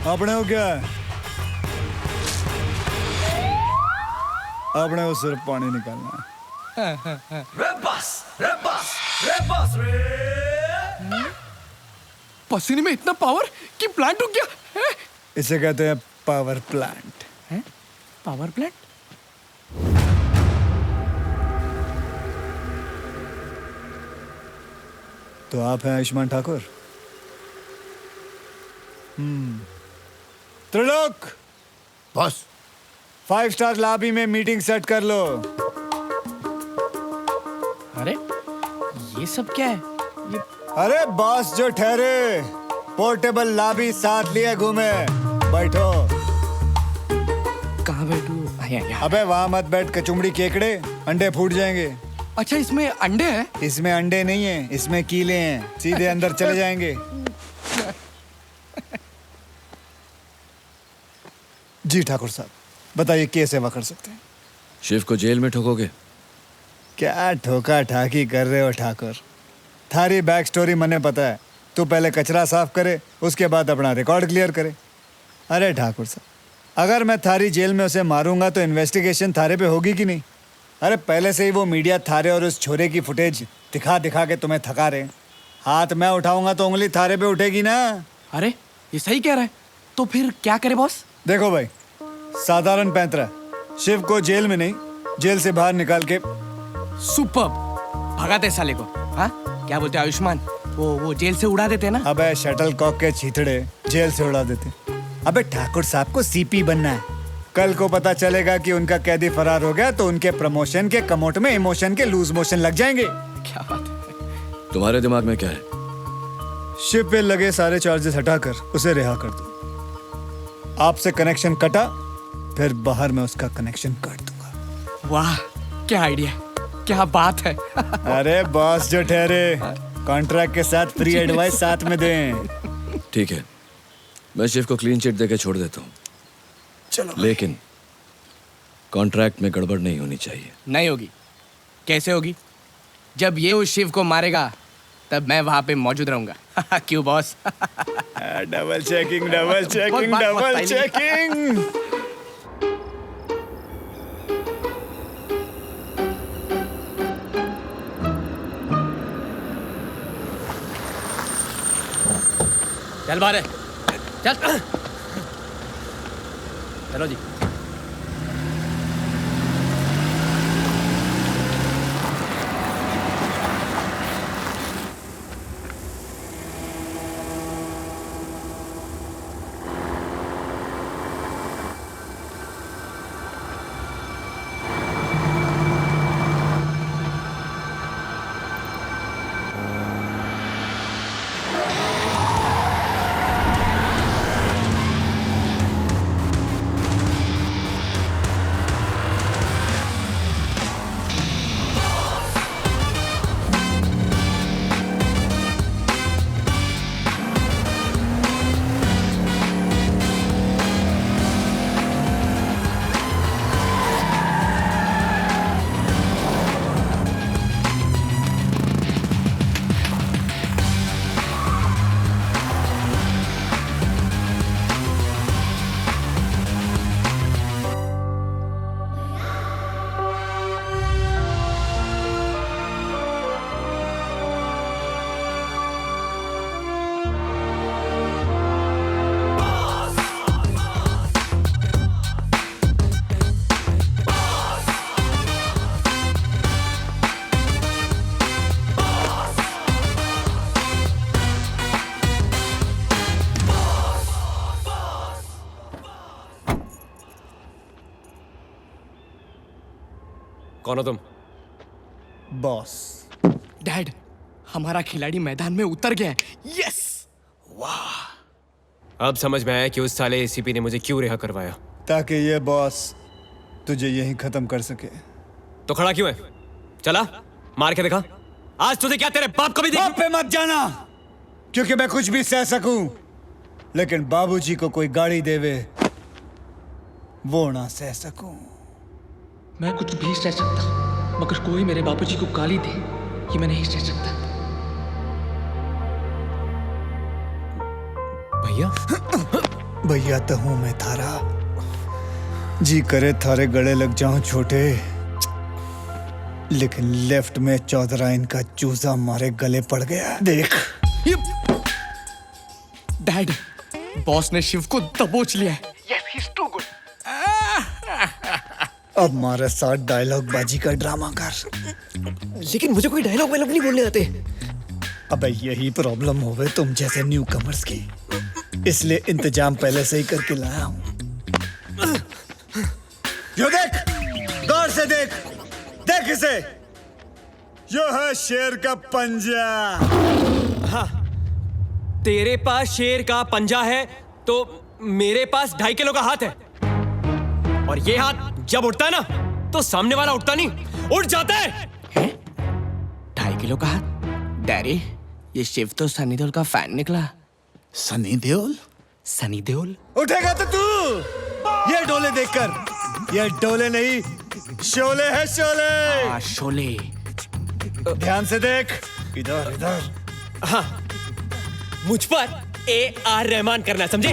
अपने को क्या है? अपने को सिर्फ पानी निकालना है। पसीने में इतना पावर कि प्लांट रुक गया। इसे कहते हैं पावर प्लांट। Power plant? तो आप हैं Ayushman Thakur? Trilok, boss 5 star lobby में मीटिंग सेट कर लो। अरे ये सब क्या है? अरे बॉस जो ठहरे, पोर्टेबल लॉबी साथ लिए घूमे। बैठो। कहाँ बैठूं? अबे वहाँ मत बैठ कचुमड़ी केकड़े, अंडे फूट जाएंगे। अच्छा इसमें अंडे हैं? इसमें अंडे नहीं है, इसमें कीले हैं, सीधे अंदर चले जाएंगे। जी ठाकुर साहब, बताइए क्या सेवा कर सकते हैं? शिव को जेल में ठोकोगे? क्या ठोका ठाकी कर रहे हो ठाकुर? थारी बैक स्टोरी मने पता है। तू पहले कचरा साफ करे, उसके बाद अपना रिकॉर्ड क्लियर करे। अरे ठाकुर साहब, अगर मैं थारी जेल में उसे मारूंगा तो इन्वेस्टिगेशन थारे पे होगी कि नहीं? अरे पहले से ही वो मीडिया थारे और उस छोरे की फुटेज दिखा दिखा के तुम्हें थका रहे। हाथ मैं उठाऊंगा तो उंगली थारे पे उठेगी ना। अरे ये सही कह रहा है, तो फिर क्या करे बॉस? देखो भाई, साधारण पैंतरा शिव को जेल में नहीं, जेल से बाहर निकाल के सुपर भगाते साले को। हाँ क्या बोलते हैं आयुष्मान, वो जेल से उड़ा देते हैं ना? अबे शटल कॉक के छीथड़े जेल से उड़ा देते। अबे ठाकुर साहब को सीपी बनना है। कल को पता चलेगा कि उनका कैदी फरार हो गया तो उनके प्रमोशन के कमोट में इमोशन के लूज मोशन लग जाएंगे। क्या बात है? तुम्हारे दिमाग में क्या है? शिप पे लगे सारे चार्जेस हटाकर उसे रिहा कर दो। आपसे कनेक्शन कटा, फिर बाहर में उसका कनेक्शन काट दूंगा। वाह क्या आइडिया, क्या बात है। अरे बॉस जो ठहरे, कॉन्ट्रैक्ट के साथ फ्री एडवाइस साथ में दें। ठीक है, मैं शिव को क्लीन चिट देके छोड़ देता हूँ, लेकिन कॉन्ट्रैक्ट में गड़बड़ नहीं होनी चाहिए। नहीं होगी। कैसे होगी? जब ये उस शिव को मारेगा तब मैं वहां पे मौजूद रहूंगा। क्यों boss? Double checking, double checking, double checking. चल बाहर, चल चलो जी। कौन हो तुम? बॉस। डैड, हमारा खिलाड़ी मैदान में उतर गया है। यस! वाह! अब समझ में आया कि उस साले एसीपी ने मुझे क्यों रिहा करवाया। ताकि ये बॉस तुझे यहीं खत्म कर सके। तो खड़ा क्यों है? चला मार के दिखा। आज तुझे क्या तेरे बाप को भी बाप पे मत जाना, क्योंकि मैं कुछ भी सह सकूं, लेकिन बाबूजी को कोई गाड़ी देवे वो ना सह सकूं। मैं कुछ भी सह सकता, मगर कोई मेरे बापूजी को गाली दे ये मैं नहीं सह सकता। भैया? भैया तो हूं मैं थारा, जी करे थारे गले लग जाऊं छोटे, लेकिन लेफ्ट में चौधराइन का चूजा मारे गले पड़ गया। देख डैड, बॉस ने शिव को दबोच लिया है। Yes, he's too good. अब हमारे साथ डायलॉग बाजी का ड्रामा कर। लेकिन मुझे कोई डायलॉग वायलॉग नहीं बोलने आते। अबे यही प्रॉब्लम होवे तुम जैसे न्यू कमर्स की, इसलिए इंतजाम पहले से ही करके लाया हूं। यो देख, गौर से देख, देख इसे, यो है शेर का पंजा। हाँ, तेरे पास शेर का पंजा है तो मेरे पास 2.5 किलो का हाथ है। और ये हाथ जब उठता है ना तो सामने वाला उठता नहीं, उठ जाता है। 2.5 किलो का हाथ। डैडी, ये शिव तो सनी देओल का फैन निकला। सनी देओल? सनी देओल उठेगा तो तू। ये डोले देखकर, ये डोले नहीं शोले है, शोले। शोले। ध्यान से देख, इधर इधर। हाँ, मुझ पर AR रहमान करना, समझे?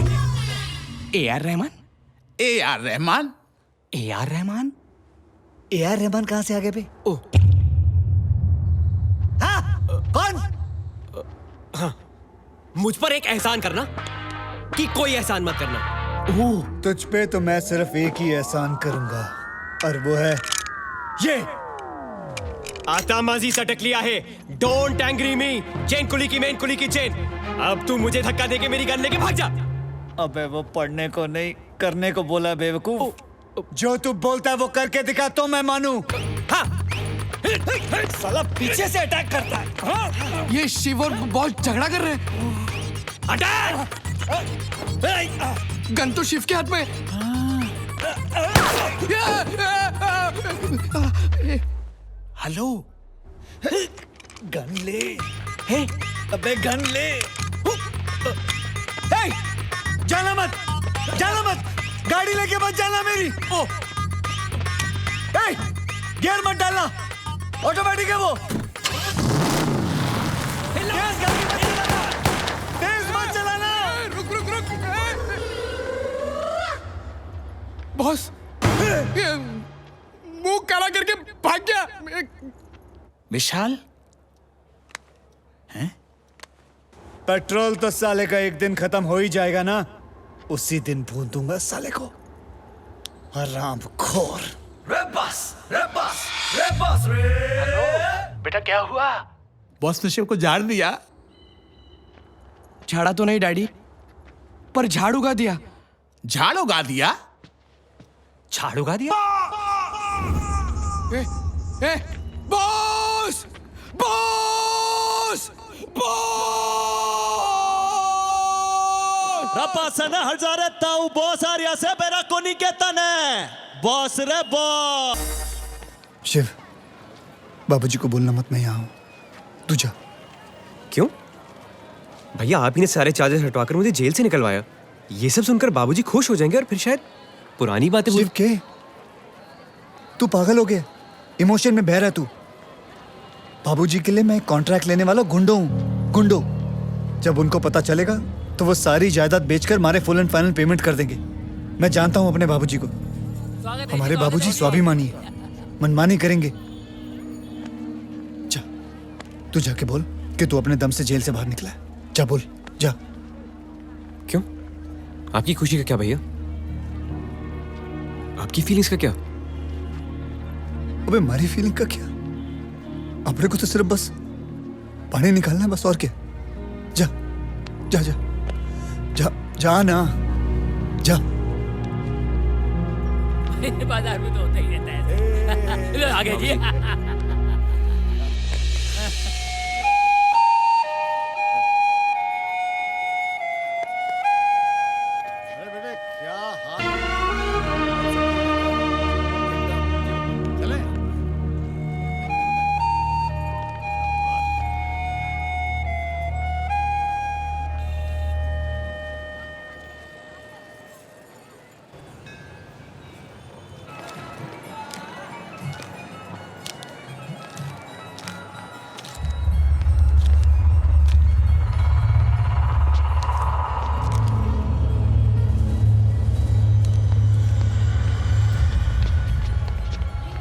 AR Rahman? AR Rahman? AR Rahman? AR Rahman कहाँ से आ गए बे? ओह, हाँ, कौन? हाँ, मुझ पर एक एहसान करना कि कोई एहसान मत करना। तुझ पे तो मैं सिर्फ एक ही एहसान करूंगा, और वो है ये। आता माजी सटक लिया है। Don't angry me. चेन कुली की मेन कुली की चेन। अब तू मुझे धक्का देके मेरी गन लेके भाग जा। अबे वो पढ़ने को नहीं करने को बोला बेवकूफ। जो तू बोलता है वो करके दिखा तो मैं मानूं। हाँ। साला पीछे से अटैक करता है। हाँ? ये शिव और बॉस झगड़ा कर रहे हैं। अटैक! गन तो शिव के हाथ में। हेलो, गन ले। अबे गन ले। जाना मत, जाना मत, गाड़ी लेके मत जाना मेरी। गियर मत डालना, ऑटोमेटिक है वो। तेज मत चलाना। रुक रुक रुक। बॉस मुंह काला करके भाग गया। विशाल? पेट्रोल तो साले का एक दिन खत्म हो ही जाएगा ना, उसी दिन भून दूंगा साले को। हरामखोर। हेलो बेटा, क्या हुआ? बॉस ने शिव को झाड़ दिया। झाड़ा तो नहीं डैडी, पर झाड़ उगा दिया। झाड़ उगा दिया? झाड़ उगा दिया? बॉस! बॉस! रपासन हजारे ताऊ बॉस आर्या से बेरा कोनी के तने बॉस रे बॉस। शिव, बाबूजी को बोलना मत मैं यहाँ हूँ, तू जा। क्यों? भैया आप ही ने सारे चार्जेस हटवाकर मुझे जेल से निकलवाया। ये सब सुनकर बाबूजी खुश हो जाएंगे और फिर शायद पुरानी बातें। शिव के तू पागल हो गया, इमोशन में बह रहा है तू। बाबूजी के लिए मैं कॉन्ट्रैक्ट लेने वाला गुंडो हूँ, गुंडो। जब उनको पता चलेगा तो वो सारी जायदाद बेचकर हमारे फुल एंड फाइनल पेमेंट कर देंगे। मैं जानता हूँ अपने बाबूजी को, हमारे बाबूजी स्वाभिमानी है, मनमानी करेंगे। जा, तू जाके बोल कि तू अपने दम से जेल से बाहर निकला है। जा बोल, जा। क्यों? आपकी खुशी का क्या भैया? आपकी फीलिंग्स का क्या? अबे हमारी फीलिंग का क्या? अपने को तो सिर्फ बस पानी निकालना है, बस, और क्या। जा जा जा जा, जा ना, जा। बाजार में तो होता ही रहता है। लो आगे जी।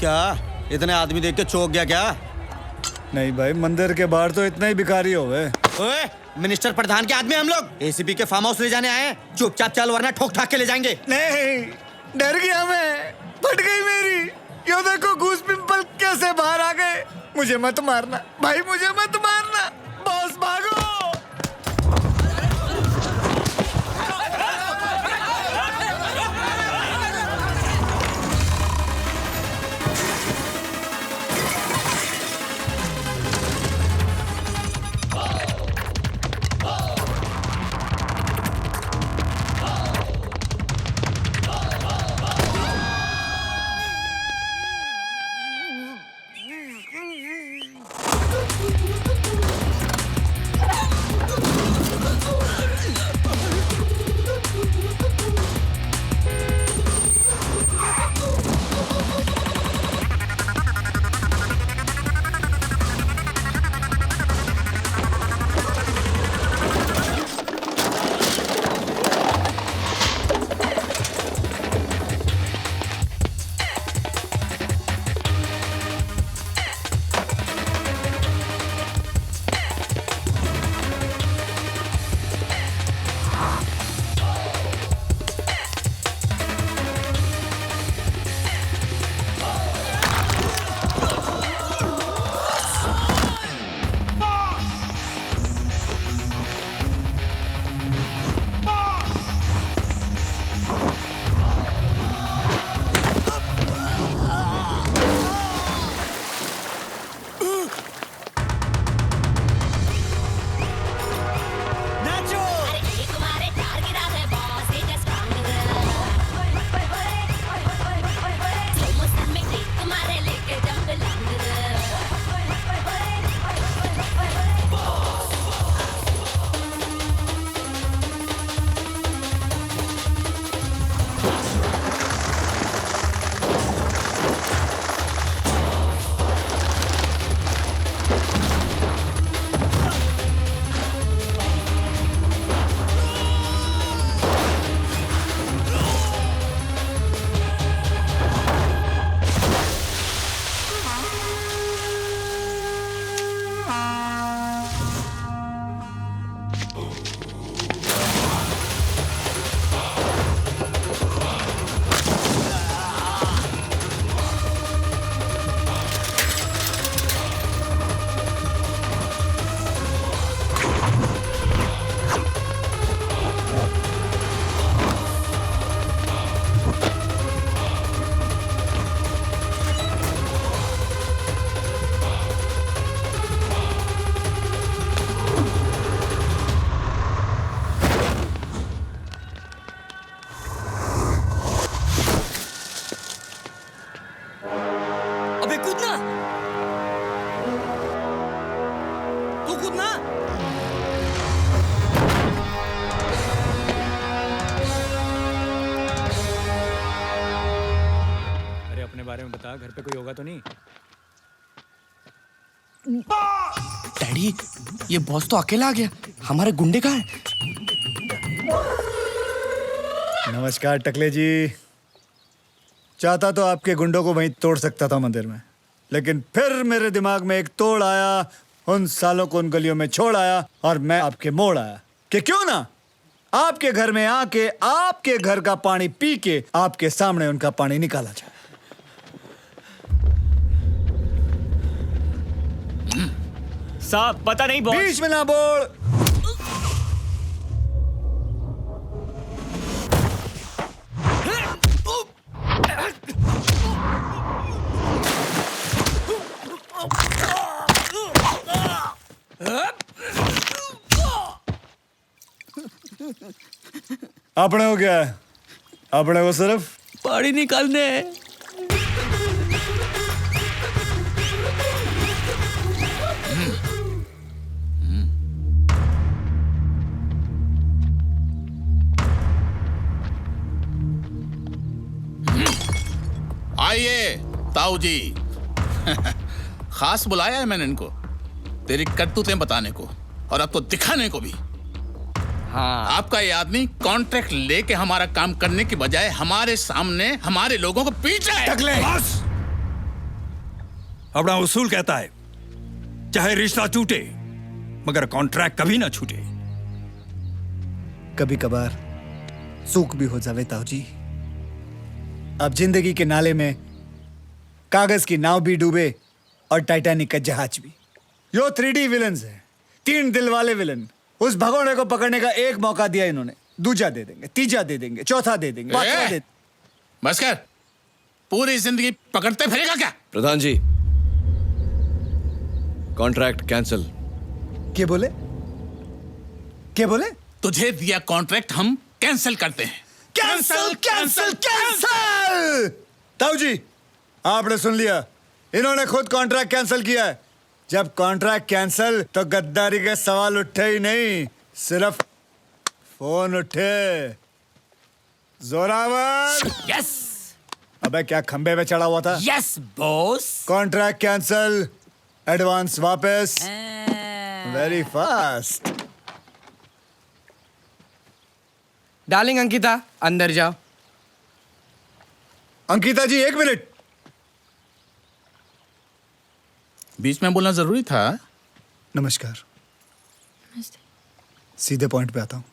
क्या इतने आदमी देख के चौंक गया क्या? नहीं भाई, मंदिर के बाहर तो इतना ही भिखारी हो गए। ओए, मिनिस्टर प्रधान के आदमी हम लोग एसीपी के फार्म हाउस ले जाने आए हैं। चुपचाप चल वरना ठोक ठाक के ले जाएंगे। नहीं, डर गया मैं, फट गई मेरी। यो देखो घूस पिंपल कैसे बाहर आ गए। मुझे मत मारना भाई, मुझे मत मारना। बॉस भागो। बता घर पे कोई होगा तो नहीं? डैडी, ये बॉस तो अकेला आ गया, हमारे गुंडे कहाँ हैं? नमस्कार टकले जी। चाहता तो आपके गुंडों को वहीं तोड़ सकता था मंदिर में, लेकिन फिर मेरे दिमाग में एक तोड़ आया, उन सालों को उन गलियों में छोड़ आया और मैं आपके मोड़ आया कि क्यों ना आपके घर में आके आपके घर का पानी पी के आपके सामने उनका पानी निकाला जाए। साहब पता नहीं बॉस। बीच में ना बोल। अपने को क्या है? अपने को सिर्फ पानी निकालने है। आइए ताऊ जी। खास बुलाया है मैंने इनको तेरी करतूतें बताने को और अब तो दिखाने को भी। हाँ, आपका ये आदमी कॉन्ट्रैक्ट लेके हमारा काम करने की बजाय हमारे सामने हमारे लोगों को पीट रहा है। बस! अपना उसूल कहता है चाहे रिश्ता टूटे मगर कॉन्ट्रैक्ट कभी ना छूटे। कभी कभार सूख भी हो जावे ताऊ जी। अब जिंदगी के नाले में कागज की नाव भी डूबे और टाइटैनिक का जहाज भी। यो 3D विलन्स है, 3 दिल वाले विलन। उस भगोड़े को पकड़ने का एक मौका दिया इन्होंने, दूजा दे देंगे, तीजा दे देंगे, चौथा दे देंगे, पांचवा दे। बस कर, पूरी जिंदगी पकड़ते फिरेगा क्या? प्रधान जी, कॉन्ट्रैक्ट कैंसिल। क्या बोले? क्या बोले? तुझे दिया कॉन्ट्रैक्ट हम कैंसिल करते हैं। Cancel cancel cancel. ताऊ जी, आपने सुन लिया, इन्होंने खुद कॉन्ट्रैक्ट कैंसिल किया है। जब कॉन्ट्रैक्ट कैंसिल तो गद्दारी के सवाल उठे ही नहीं, सिर्फ फोन उठे। जोरावर। यस। अबे क्या खंबे पे चढ़ा हुआ था? Yes boss. Contract cancel, advance वापस। Very fast. डार्लिंग अंकिता, अंदर जाओ। अंकिता जी, 1 मिनट। बीच में बोलना जरूरी था। नमस्कार। सीधे पॉइंट पे आता हूँ।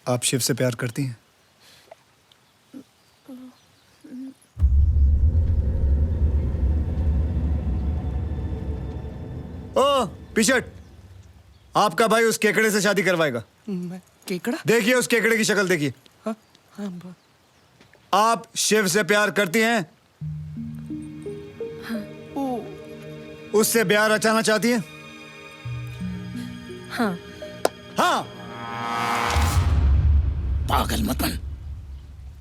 आप शिव से प्यार करती हैं? ओ पिछट, आपका भाई उस केकड़े से शादी करवाएगा। केकड़ा? देखिए उस केकड़े की शक्ल देखिए। आप शिव से प्यार करती हैं? उससे ब्याह रचाना चाहती हैं? हाँ। हाँ। पागल मत बन,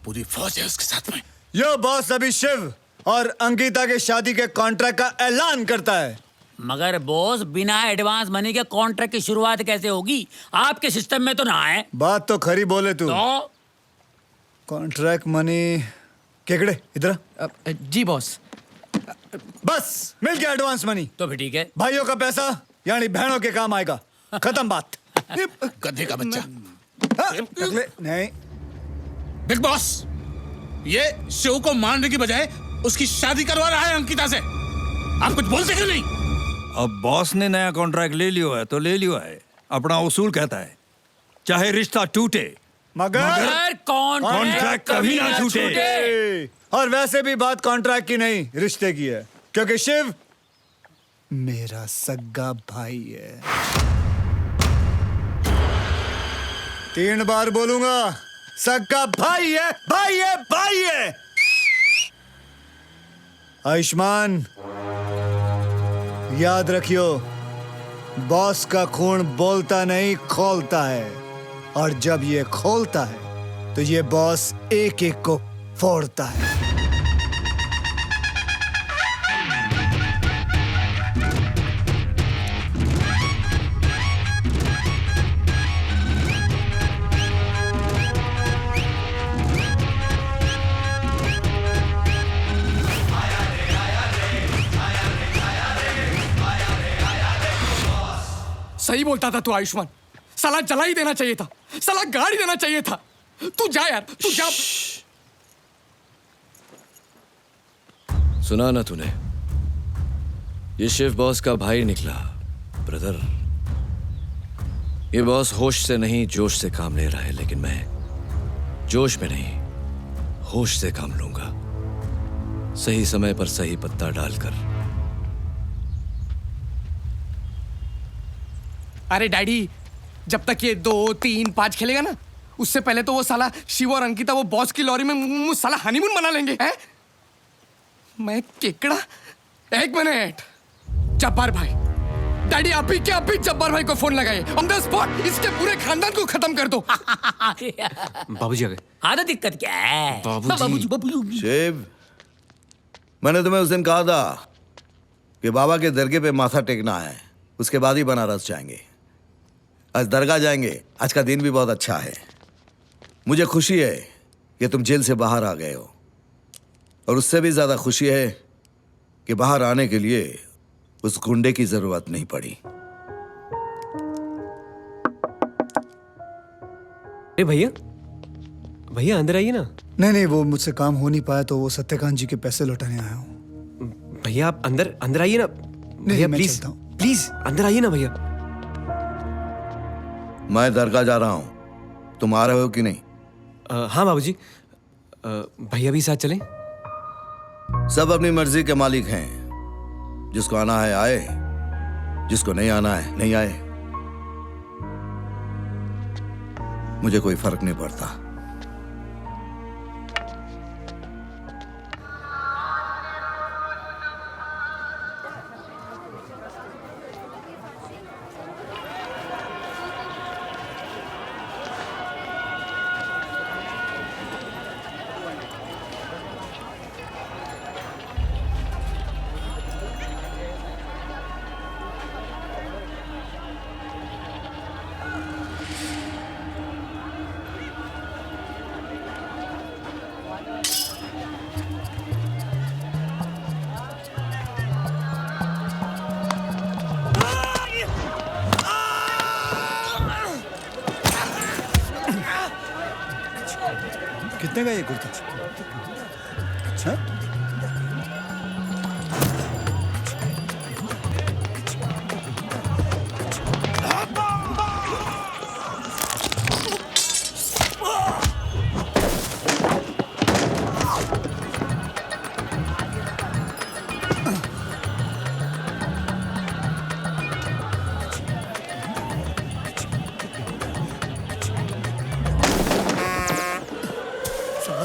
पूरी फौज है उसके साथ में। यो बॉस अभी शिव और अंकिता के शादी के कॉन्ट्रैक्ट का ऐलान करता है। मगर बॉस, बिना एडवांस मनी के कॉन्ट्रैक्ट की शुरुआत कैसे होगी? आपके सिस्टम में तो ना है। बात तो खरी बोले तू। तो? Contract money. केकड़े इधर आ। जी बॉस। बस मिल गया एडवांस मनी। तो भी ठीक है। भाइयों का पैसा यानी बहनों के काम आएगा। खत्म बात। गधे का बच्चा। नहीं बिग बॉस, ये शिव को मारने की बजाय उसकी शादी करवा रहा है अंकिता से। आप कुछ बोलते क्यों नहीं? अब बॉस ने नया कॉन्ट्रैक्ट ले लियो है तो ले लियो है। अपना उसूल कहता है चाहे रिश्ता टूटे मगर कॉन्ट्रैक्ट कभी ना छूटे। और वैसे भी बात कॉन्ट्रैक्ट की नहीं, रिश्ते की है, क्योंकि शिव मेरा सगा भाई है। 3 बार बोलूंगा, सगा भाई है, भाई है, भाई है। आयुष्मान, याद रखियो, बॉस का खून बोलता नहीं खोलता है, और जब ये खोलता है तो ये बॉस एक एक को फोड़ता है। सही बोलता था तू आयुष्मान। साला जला ही देना चाहिए था, साला गाड़ी देना चाहिए था। तू जा यार, तू जा। सुना ना तूने, ये शिव बॉस का भाई निकला। ब्रदर, ये बॉस होश से नहीं जोश से काम ले रहा है, लेकिन मैं जोश में नहीं होश से काम लूंगा, सही समय पर सही पत्ता डालकर। अरे डैडी, जब तक ये 2, 3, 5 खेलेगा ना, उससे पहले तो वो साला शिव और अंकिता वो बॉस की लॉरी में साला हनीमून मना लेंगे हैं? मैं केकड़ा। एक मिनट जब्बार भाई, डैडी आप ही जब्बार भाई को फोन लगाइए, ऑन द स्पॉट इसके पूरे खानदान को खत्म कर दो। बाबूजी आ गए। हाँ तो दिक्कत क्या है? बाबूजी। शिव, मैंने तुम्हें उस दिन कहा था कि बाबा के दरगाह पे माथा टेकना है, उसके बाद ही बनारस जाएंगे। आज दरगाह जाएंगे। आज का दिन भी बहुत अच्छा है। मुझे खुशी है कि तुम जेल से बाहर आ गए हो, और उससे भी ज्यादा खुशी है कि बाहर आने के लिए उस गुंडे की जरूरत नहीं पड़ी। अरे भैया, भैया अंदर आइए ना। नहीं, वो मुझसे काम हो नहीं पाया तो वो सत्यकांत जी के पैसे लौटाने आया हूँ। भैया आप अंदर आइए ना। भैया प्लीज प्लीज अंदर आइए ना भैया। मैं दरगाह जा रहा हूं, तुम आ रहे हो कि नहीं? हाँ बाबूजी। भैया भी साथ चलें? सब अपनी मर्जी के मालिक हैं। जिसको आना है आए, जिसको नहीं आना है नहीं आए। मुझे कोई फर्क नहीं पड़ता। कितने का ये कुर्ता? हाँ?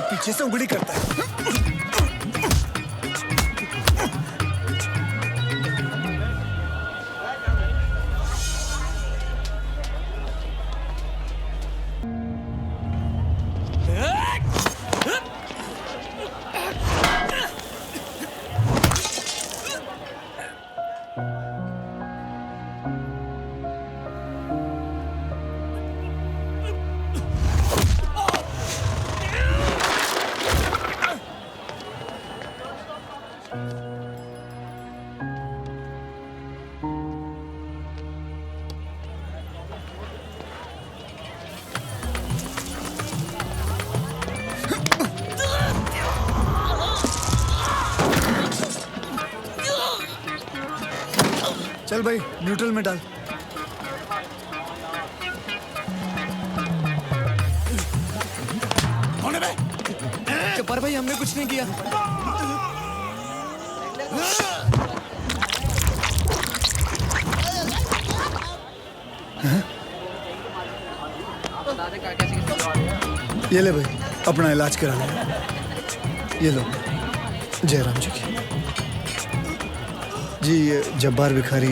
पीछे से उंगली करता है। चल भाई न्यूट्रल में डाल। कौन है बे? जब्बार भाई हमने कुछ नहीं किया। ये ले भाई, अपना इलाज करा ले। ये लो जयराम जी की। जी ये जब्बार भिखारी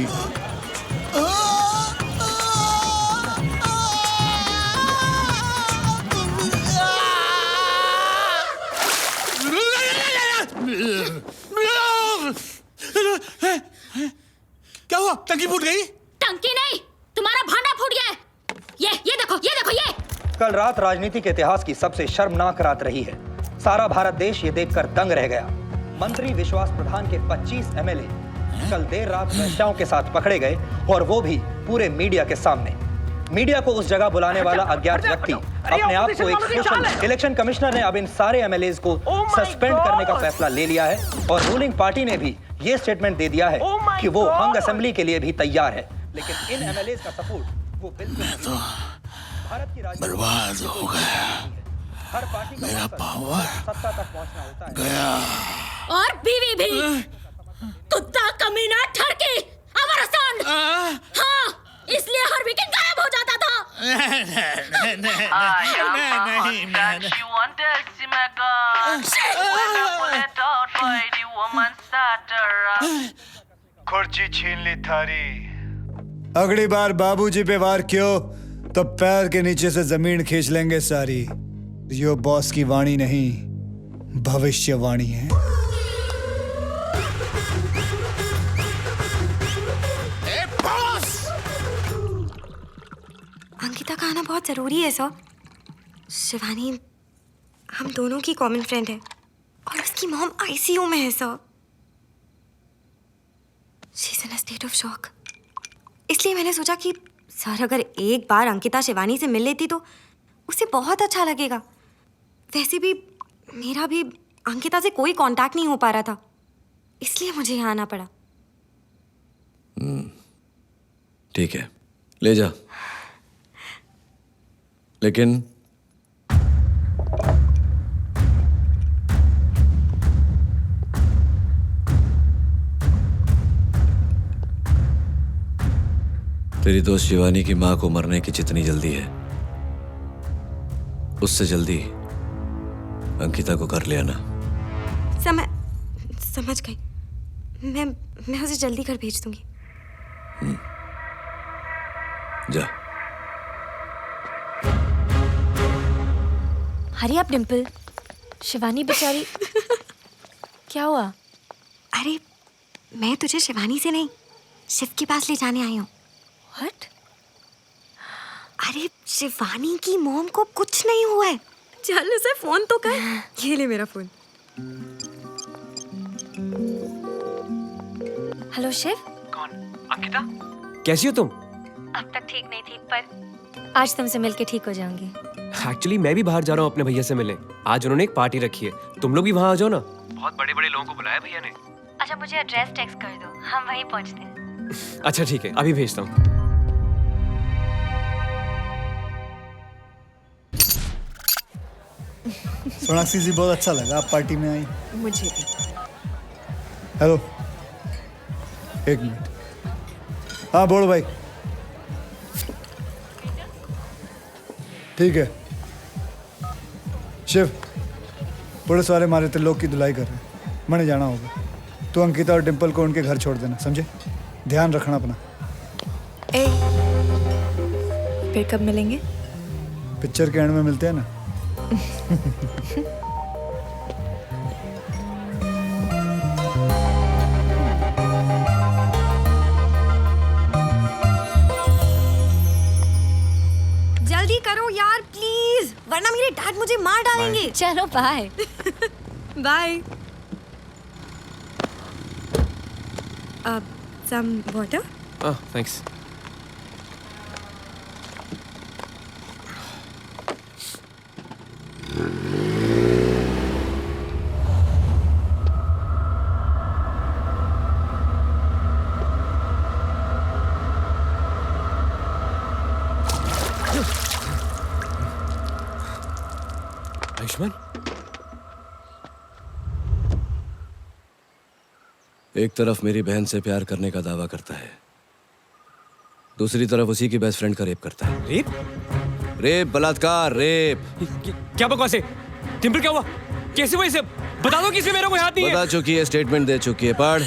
क्या हुआ? टंकी फूट गई? टंकी नहीं, तुम्हारा भांडा फूट गया है। ये देखो ये। कल रात राजनीति के इतिहास की सबसे शर्मनाक रात रही है। सारा भारत देश ये देखकर दंग रह गया। मंत्री विश्वास प्रधान के 25 एमएलए कल देर रात वेश्याओं के साथ पकड़े गए, और वो भी पूरे मीडिया के सामने। मीडिया को उस जगह बुलाने वाला अज्ञात व्यक्ति अपने आप को एक सोशल इलेक्शन कमिश्नर ने अब इन सारे एमएलएज को सस्पेंड करने का फैसला ले लिया है, और रूलिंग पार्टी ने भी ये स्टेटमेंट दे दिया है कि वो हंग असेंबली के लिए भी तैयार है। लेकिन इन एमएलएज का सपोर्ट वो बिल्कुल नहीं। भारत की राजनीति बर्बाद हो गया, हर पार्टी का मेरा पावर सत्ता तक पहुंचना होता है। गया। और बीवी भी कुत्ता कमीना ठरकी अमरसान। हाँ, इसलिए हर वीकेंड गायब हो जाता था। खुर्ची छीन ली थारी। अगली बार बाबूजी पे वार क्यों तो पैर के नीचे से जमीन खींच लेंगे सारी। यो बॉस की वाणी नहीं, भविष्यवाणी है। अंकिता का आना बहुत जरूरी है सर। शिवानी हम दोनों की कॉमन फ्रेंड है, और उसकी मॉम आईसीयू में है sir. She is in a state of shock. इसलिए मैंने सोचा कि सर अगर एक बार अंकिता शिवानी से मिल लेती तो उसे बहुत अच्छा लगेगा। वैसे भी मेरा भी अंकिता से कोई कांटेक्ट नहीं हो पा रहा था, इसलिए मुझे यहाँ आना पड़ा। ठीक है, ले जा, लेकिन तेरी दोस्त शिवानी की मां को मरने की जितनी जल्दी है, उससे जल्दी अंकिता को कर ले आना। समझ गई। मैं उसे जल्दी घर भेज दूंगी। जा। Hurry up Dimple. शिवानी बेचारी। क्या हुआ? अरे मैं तुझे शिवानी से नहीं, शिव के पास ले जाने आई हूँ। What? अरे शिवानी की मॉम को कुछ नहीं हुआ है। चल उसे फोन तो कर। ये ले मेरा फोन। हेलो शिव। कौन? अंकिता? कैसी हो तुम? अब तक ठीक नहीं थी, पर आज तुमसे मिलके ठीक हो जाऊंगी। एक्चुअली मैं भी बाहर जा रहा हूँ अपने भैया से मिलने। आज उन्होंने एक पार्टी रखी है, तुम लोग भी वहाँ आ जाओ ना। बहुत बड़े बड़े लोगों को बुलाया भैया ने। अच्छा मुझे एड्रेस टेक्स्ट कर दो, हम वहीं पहुँचते हैं। अच्छा ठीक है, अभी भेजता हूँ। सोनाक्षी जी बहुत अच्छा लगा आप पार्टी में आई। मुझे भी। हेलो, एक मिनट। हाँ बोलो भाई। ठीक है। शिव, पुलिस वाले मारे त्रिलोक की धुलाई कर रहे हैं, मैंने जाना होगा। तो अंकिता और डिम्पल को उनके घर छोड़ देना, समझे? ध्यान रखना अपना। फिर कब मिलेंगे? पिक्चर के एंड में मिलते हैं ना। जल्दी करो यार प्लीज, वरना मेरे डैड मुझे मार डालेंगे। चलो bye. Bye. some water? Oh, thanks. Ayushman, एक तरफ मेरी बहन से प्यार करने का दावा करता है, दूसरी तरफ उसी की बेस्ट फ्रेंड का रेप करता है। रेप? रेप, बलात्कार, रेप। क्या बकवास है? डिम्पल क्या हुआ? कैसे हुआ इसे? बता दो, किसी मेरा कोई हाथ नहीं है। बता चुकी है, स्टेटमेंट दे चुकी है, पढ़।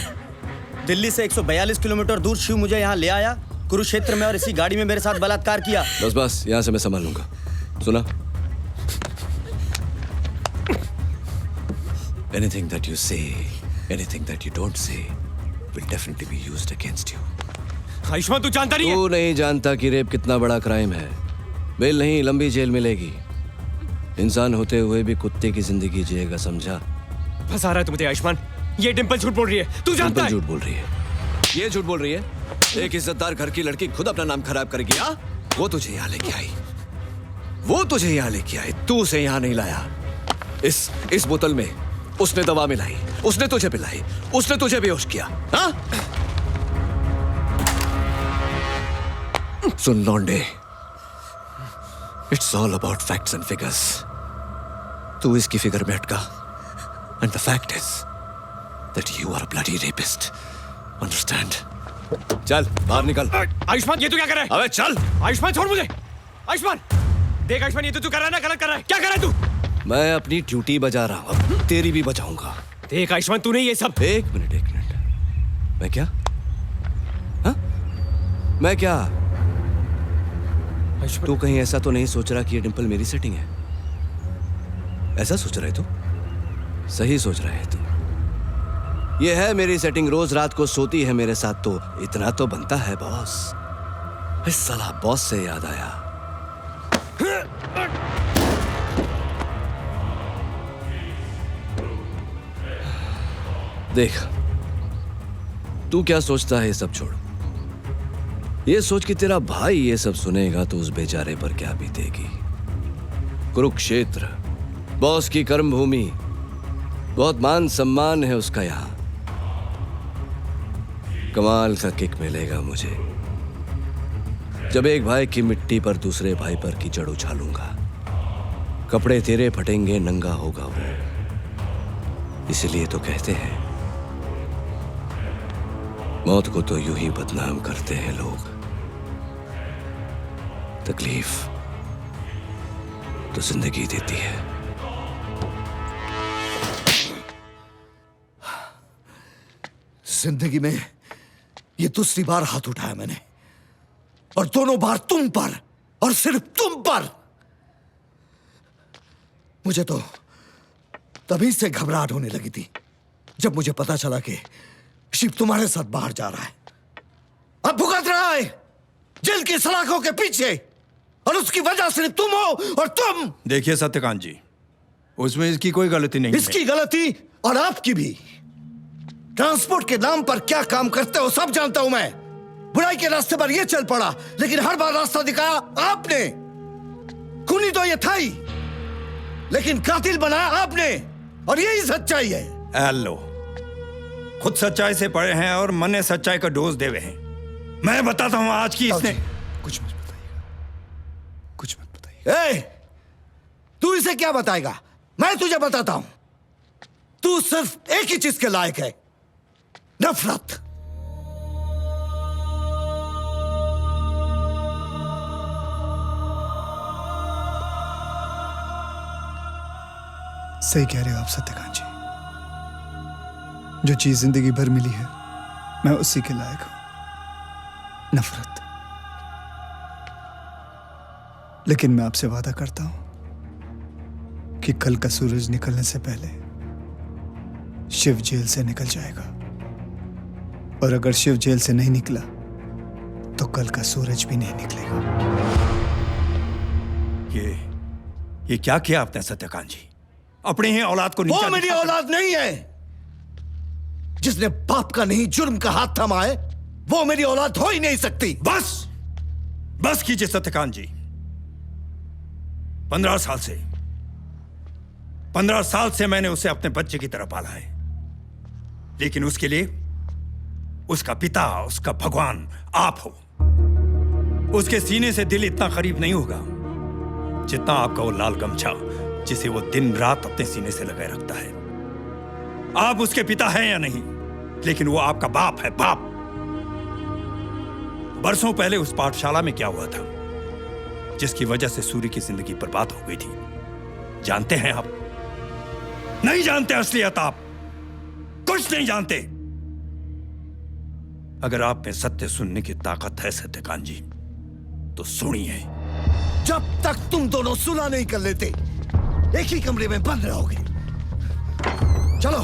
दिल्ली से 142 किलोमीटर दूर शिव मुझे यहाँ ले आया, कुरुक्षेत्र में, और इसी गाड़ी में मेरे साथ बलात्कार किया। बस बस, यहाँ से मैं संभाल लूंगा। सुना? Anything that you say, anything that you don't say, will definitely be used against you. Ayushman, तू जानता नहीं है? तू नहीं जानता कि रेप कितना बड़ा क्राइम है। बेल नहीं, लंबी जेल मिलेगी। इंसान होते हुए भी कुत्ते की जिंदगी जिएगा, समझा? फंसा रहा है तू मुझे आयुष्मान। ये डिम्पल झूठ बोल रही है, तू जानता है? झूठ बोल रही है। ये झूठ बोल रही है? एक इज्जतदार घर की लड़की खुद अपना नाम खराब करेगी? हाँ, वो तुझे यहाँ लेके आई, वो तुझे यहाँ लेके आई, तू उसे यहाँ नहीं लाया। इस बोतल में उसने दवा मिलाई, उसने तुझे पिलाई, उसने तुझे बेहोश किया। हाँ? सुन लौंडे, it's all about facts and figures. तू इसकी फिगर में अटका, and the fact is that you are a bloody rapist. Understand? चल बाहर निकल। आयुष्मान, ये तू क्या कर रहा है? अबे चल। आयुष्मान छोड़ मुझे। आयुष्मान देख, आयुष्मान ये तो तू कर रहा है ना, गलत कर रहा है। क्या कर रहा है तू? मैं अपनी ड्यूटी बजा रहा हूं, अब तेरी भी बजाऊंगा। देख आयुष्मान, तूने ये सब। एक मिनट। मैं क्या? हाँ? मैं क्या? तू कहीं ऐसा तो नहीं सोच रहा कि ये डिंपल मेरी सेटिंग है? ऐसा सोच रहा है तू? सही सोच रहा है तू। ये है मेरी सेटिंग, रोज रात को सोती है मेरे साथ, तो इतना तो बनता है बॉस। इस साला बॉस से याद आया, देख तू क्या सोचता है, ये सब छोड़। ये सोच कि तेरा भाई ये सब सुनेगा तो उस बेचारे पर क्या बीतेगी। कुरुक्षेत्र, बॉस की कर्म भूमि, बहुत मान सम्मान है उसका यहाँ। कमाल का किक मिलेगा मुझे जब एक भाई की मिट्टी पर दूसरे भाई पर कीचड़ उछालूंगा। कपड़े तेरे फटेंगे, नंगा होगा वो। इसलिए तो कहते हैं मौत को तो यूं ही बदनाम करते हैं लोग, तकलीफ तो जिंदगी देती है। जिंदगी में ये दूसरी बार हाथ उठाया मैंने, और दोनों बार तुम पर, और सिर्फ तुम पर। मुझे तो तभी से घबराहट होने लगी थी जब मुझे पता चला कि शिव तुम्हारे साथ बाहर जा रहा है। अब भुगत रहा है जेल की सलाखों के पीछे, और उसकी वजह सिर्फ तुम हो, और तुम। देखिए सत्यकांत जी, उसमें इसकी कोई गलती नहीं है। इसकी गलती और आपकी भी। ट्रांसपोर्ट के नाम पर क्या काम करते हो सब जानता हूं मैं। बुराई के रास्ते पर यह चल पड़ा, लेकिन हर बार रास्ता दिखाया आपने। खूनी तो ये था ही, लेकिन कातिल बनाया आपने, और यही सच्चाई है। हेलो, खुद सच्चाई से पढ़े हैं और मन ने सच्चाई का डोज देवे हैं। मैं बताता हूं आज की इसने। कुछ मत बताइएगा, कुछ मत बताइएगा। तू इसे क्या बताएगा? मैं तुझे बताता हूं। तू सिर्फ एक ही चीज के लायक है, नफरत। सही कह रहे हो आप सत्यकांत जी। जो चीज जिंदगी भर मिली है, मैं उसी के लायक हूं, नफरत। लेकिन मैं आपसे वादा करता हूं कि कल का सूरज निकलने से पहले शिव जेल से निकल जाएगा, और अगर शिव जेल से नहीं निकला तो कल का सूरज भी नहीं निकलेगा। ये क्या किया आपने सत्यकांत जी? अपनी ही औलाद को नीचा वो मेरी औलाद नहीं है। जिसने बाप का नहीं जुर्म का हाथ थामा है, वो मेरी औलाद हो ही नहीं सकती। बस कीजिए सत्यकांत जी। 15 साल से मैंने उसे अपने बच्चे की तरह पाला है, लेकिन उसके लिए उसका पिता, उसका भगवान आप हो। उसके सीने से दिल इतना करीब नहीं होगा जितना आपका वो लाल गमछा जिसे वो दिन रात अपने सीने से लगाए रखता है। आप उसके पिता हैं या नहीं, लेकिन वो आपका बाप है, बाप। बरसों पहले उस पाठशाला में क्या हुआ था जिसकी वजह से सूर्य की जिंदगी बर्बाद हो गई थी, जानते हैं आप? नहीं जानते असलियत, आप कुछ नहीं जानते। अगर आप में सत्य सुनने की ताकत है सत्यकांत जी, तो सुनिए। जब तक तुम दोनों सुना नहीं कर लेते, एक ही कमरे में बंद रहोगे। चलो।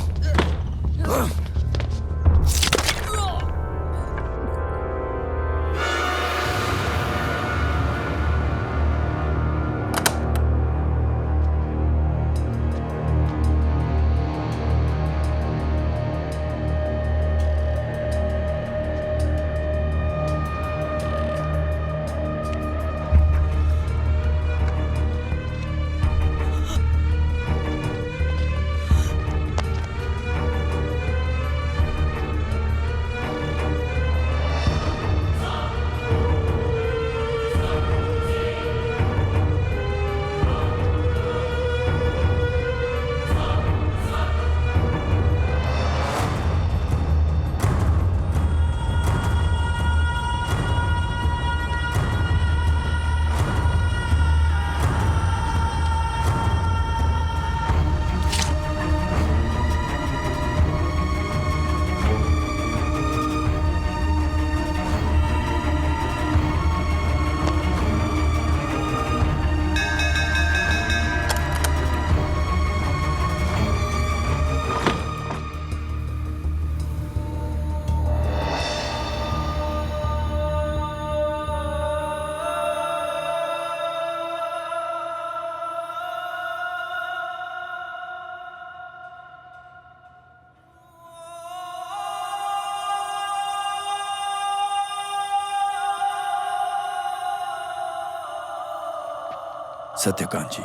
सत्यकांत जी,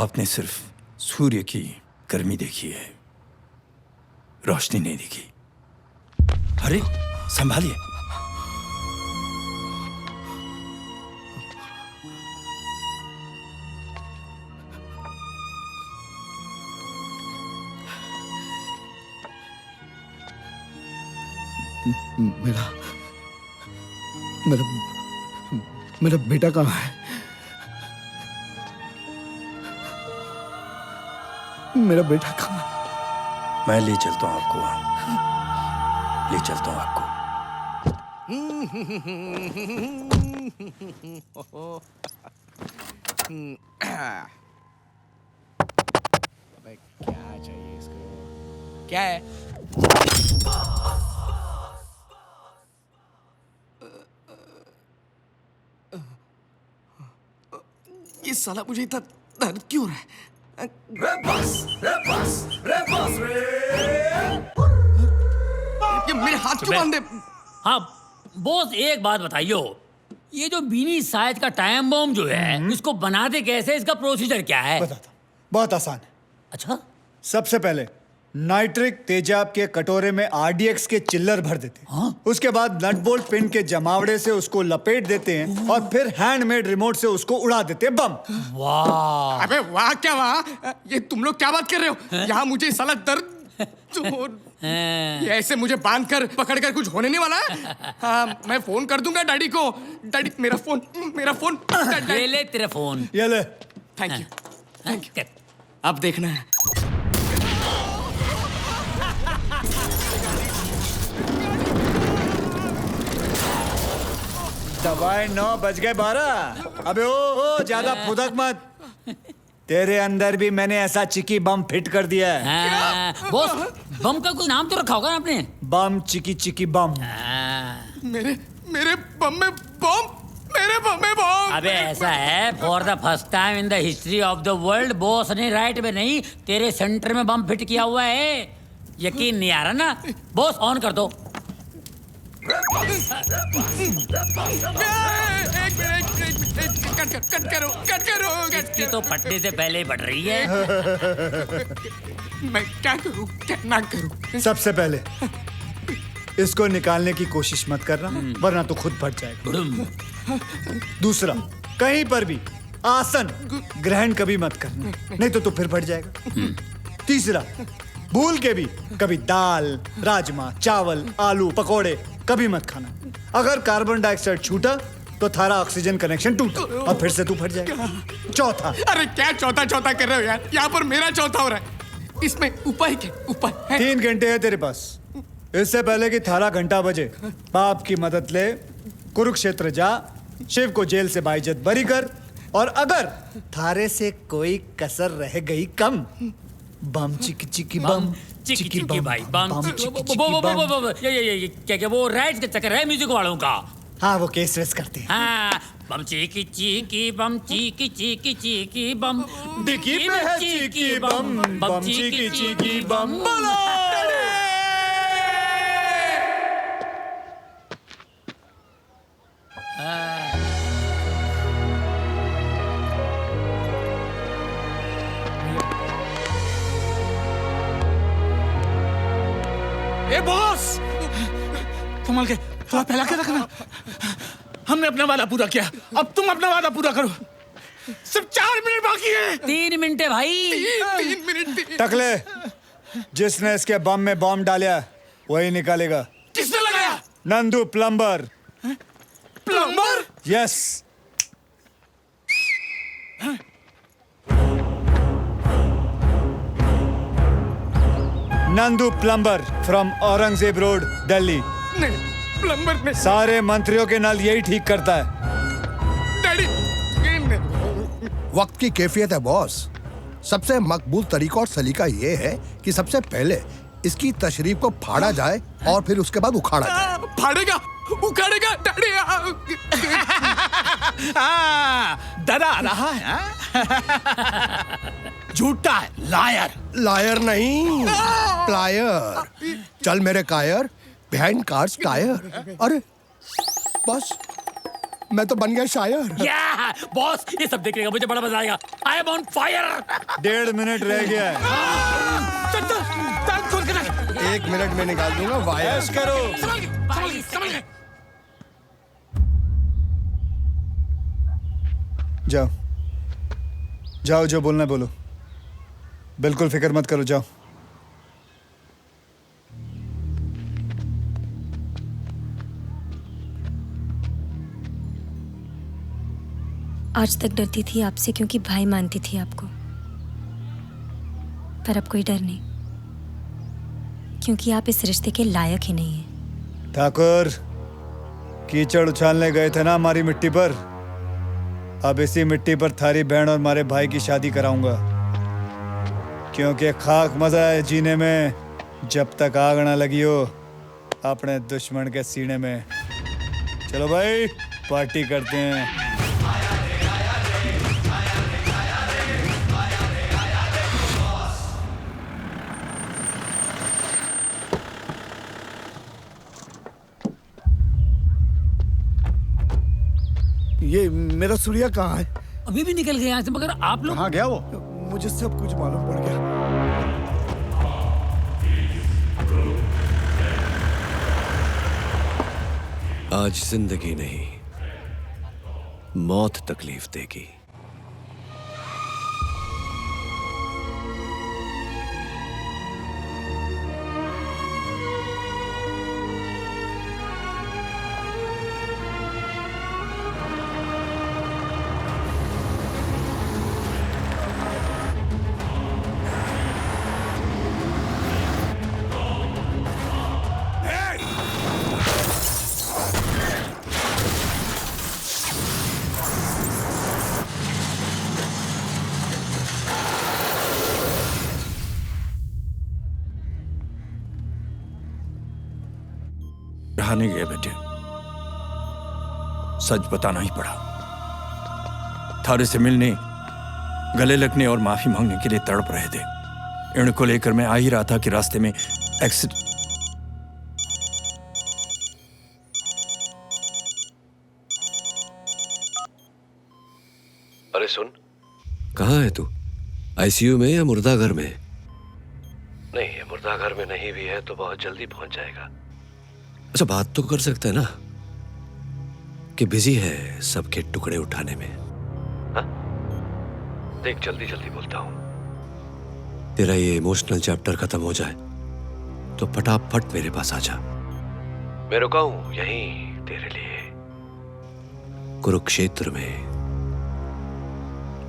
आपने सिर्फ सूर्य की गर्मी देखी है, रोशनी नहीं देखी। अरे संभालिए। मेरा मेरा मेरा बेटा कहाँ है? मेरा बेटा कहाँ है? मैं ले चलता हूँ आपको वहां, ले चलता हूँ आपको। अबे क्या चाहिए इसको? क्या है? ये साला मुझे इतना दर्द क्यों रहा है? ये मेरे हाथ क्यों बांधे? हाँ बॉस, एक बात बताइयो, ये जो बीनी साइज का टाइम बॉम्ब जो है, इसको बनाते कैसे, इसका प्रोसीजर क्या है? बताता, बहुत आसान है। अच्छा, सबसे पहले नाइट्रिक तेजाब के कटोरे में आरडीएक्स के चिल्लर भर देते हैं। हाँ? उसके बाद नट बोल्ट पिन के जमावड़े से उसको लपेट देते हैं और फिर हैंडमेड रिमोट से उसको उड़ा देते हैं बम। वाह! अबे वाह क्या वाह? ये तुम लोग क्या बात कर रहे हो? यहाँ मुझे साला दर्द ये ऐसे मुझे बांध कर पकड़ कर कुछ होने नहीं वाला है। हाँ, मैं फोन कर दूंगा डैडी को। डैडी मेरा फोन ये ले तेरा फोन। ये ले। Thank you. अब देखना है। दवाई 9 बज गए 12। अबे ओ ज्यादा फुदक मत। तेरे अंदर भी मैंने ऐसा चिकी बम फिट कर दिया है। बॉस, बम का कोई नाम तो रखा होगा ना आपने? बम चिकी बम। मेरे बम में बम। अबे ऐसा है, for the first time in the history of the world boss ने राइट में नहीं, तेरे सेंटर में बम फिट किया हुआ है। यकीन नहीं आ रहा ना? बॉस ऑन कर दो। कट करो। इसकी तो फटने से पहले ही फट रही है। मैं क्या करूं, क्या ना करूं? सबसे पहले इसको निकालने की कोशिश मत करना, वरना तो खुद फट जाएगा। दूसरा, कहीं पर भी आसन ग्रहण कभी मत करना, नहीं तो फिर फट जाएगा। तीसरा, भूल के भी कभी दाल, राजमा, चावल, आलू, पकोड़े कभी मत खाना। अगर कार्बन डाइऑक्साइड छूटा तो थारा ऑक्सीजन कनेक्शन टूटा और फिर से तू फट जाएगा। चौथा, अरे क्या चौथा कर रहे हो यार? यहाँ पर मेरा चौथा हो रहा है। इसमें उपाय क्या? उपाय है? 3 घंटे है तेरे पास। इससे पहले कि थारा घंटा बजे, बाप की मदद ले, कुरुक्षेत्र जा, शिव को जेल से बाइज्जत बरी कर, और अगर थारे से कोई कसर रह गई कम, बम चिकी बम चिकी भाई बम ये क्या वो राइट्स के चक्कर है म्यूजिक वालों का। हाँ, वो केस वेस करते हैं। हाँ, बम चिकी बम चिकी बम डिक्की पे है चिकी बम, बम चिकी बम। ए बॉस, संभल के, थोड़ा पहला के रखना। हमने अपना वादा पूरा किया, अब तुम अपना वादा पूरा करो। सिर्फ 4 मिनट बाकी है। 3 मिनट है भाई। 3 मिनट। टकले, जिसने इसके बम में बॉम्ब डाला वही निकालेगा। किसने लगाया? Nandu plumber. Plumber? Yes. Nandu plumber from Aurangzeb road, Delhi. नहीं, प्लम्बर में सारे मंत्रियों के नल यही ठीक करता है। डैडी, वक्त की कैफियत है बॉस। सबसे मकबूल तरीका और सलीका ये है कि सबसे पहले इसकी तशरीफ को फाड़ा जाए और फिर उसके बाद उखाड़ा जाए। फाड़ेगा, उखाड़ेगा डैडी। डरा रहा है। झूठा है, लायर। लायर नहीं, प्लायर। चल मेरे कायर, बिहाइंड कार्स टायर। अरे बस, मैं तो बन गया शायर। या बॉस, ये सब देखने का मुझे बड़ा मजा आएगा। I am on fire. 1.5 minute रह गया है। चल चल चल, खोल के रख। 1 मिनट में निकाल दूंगा वायर। ऐश करो। समझ गए। जाओ जाओ, जो बोलना है बोलो, बिल्कुल फिक्र मत करो, जाओ। आज तक डरती थी आपसे क्योंकि भाई मानती थी आपको, पर अब कोई डर नहीं क्योंकि आप इस रिश्ते के लायक ही नहीं हैं। ठाकुर, कीचड़ उछालने गए थे ना हमारी मिट्टी पर, अब इसी मिट्टी पर थारी बहन और हमारे भाई की शादी कराऊंगा, क्योंकि खाक मजा है जीने में जब तक आग ना लगी हो अपने दुश्मन के सीने में। चलो भाई, पार्टी करते हैं। ये मेरा सूर्या कहाँ है? अभी भी निकल गए यहाँ से, मगर आप लोग कहाँ गया वो? मुझे सब कुछ मालूम पड़ गया। आज जिंदगी नहीं, मौत तकलीफ देगी। रहा नहीं गया बेटे, सच बताना ही पड़ा। थारे से मिलने, गले लगने और माफी मांगने के लिए तड़प रहे थे। इनको लेकर मैं आ ही रहा था कि रास्ते में एक्सीडेंट। अरे सुन, कहाँ है तू? आईसीयू में या मुर्दाघर में? नहीं, ये मुर्दाघर में नहीं भी है तो बहुत जल्दी पहुंच जाएगा। अच्छा, बात तो कर सकता है ना कि बिजी है सबके टुकड़े उठाने में? हा? देख, जल्दी जल्दी बोलता हूं। तेरा ये इमोशनल चैप्टर खत्म हो जाए तो फटाफट मेरे पास आ जा। मैं रुका हूं यहीं तेरे लिए, कुरुक्षेत्र में,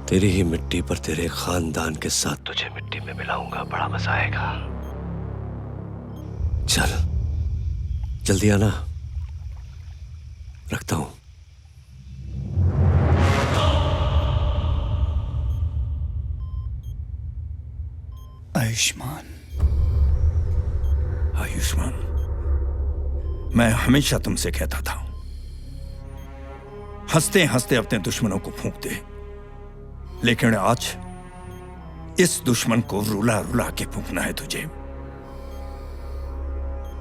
तेरी ही मिट्टी पर तेरे खानदान के साथ तुझे मिट्टी में मिलाऊंगा। बड़ा मजा आएगा। चल जल्दी आना, रखता हूं। आयुष्मान। आयुष्मान, मैं हमेशा तुमसे कहता था, हंसते हंसते अपने दुश्मनों को फूंक दे, लेकिन आज इस दुश्मन को रुला रुला के फूंकना है तुझे।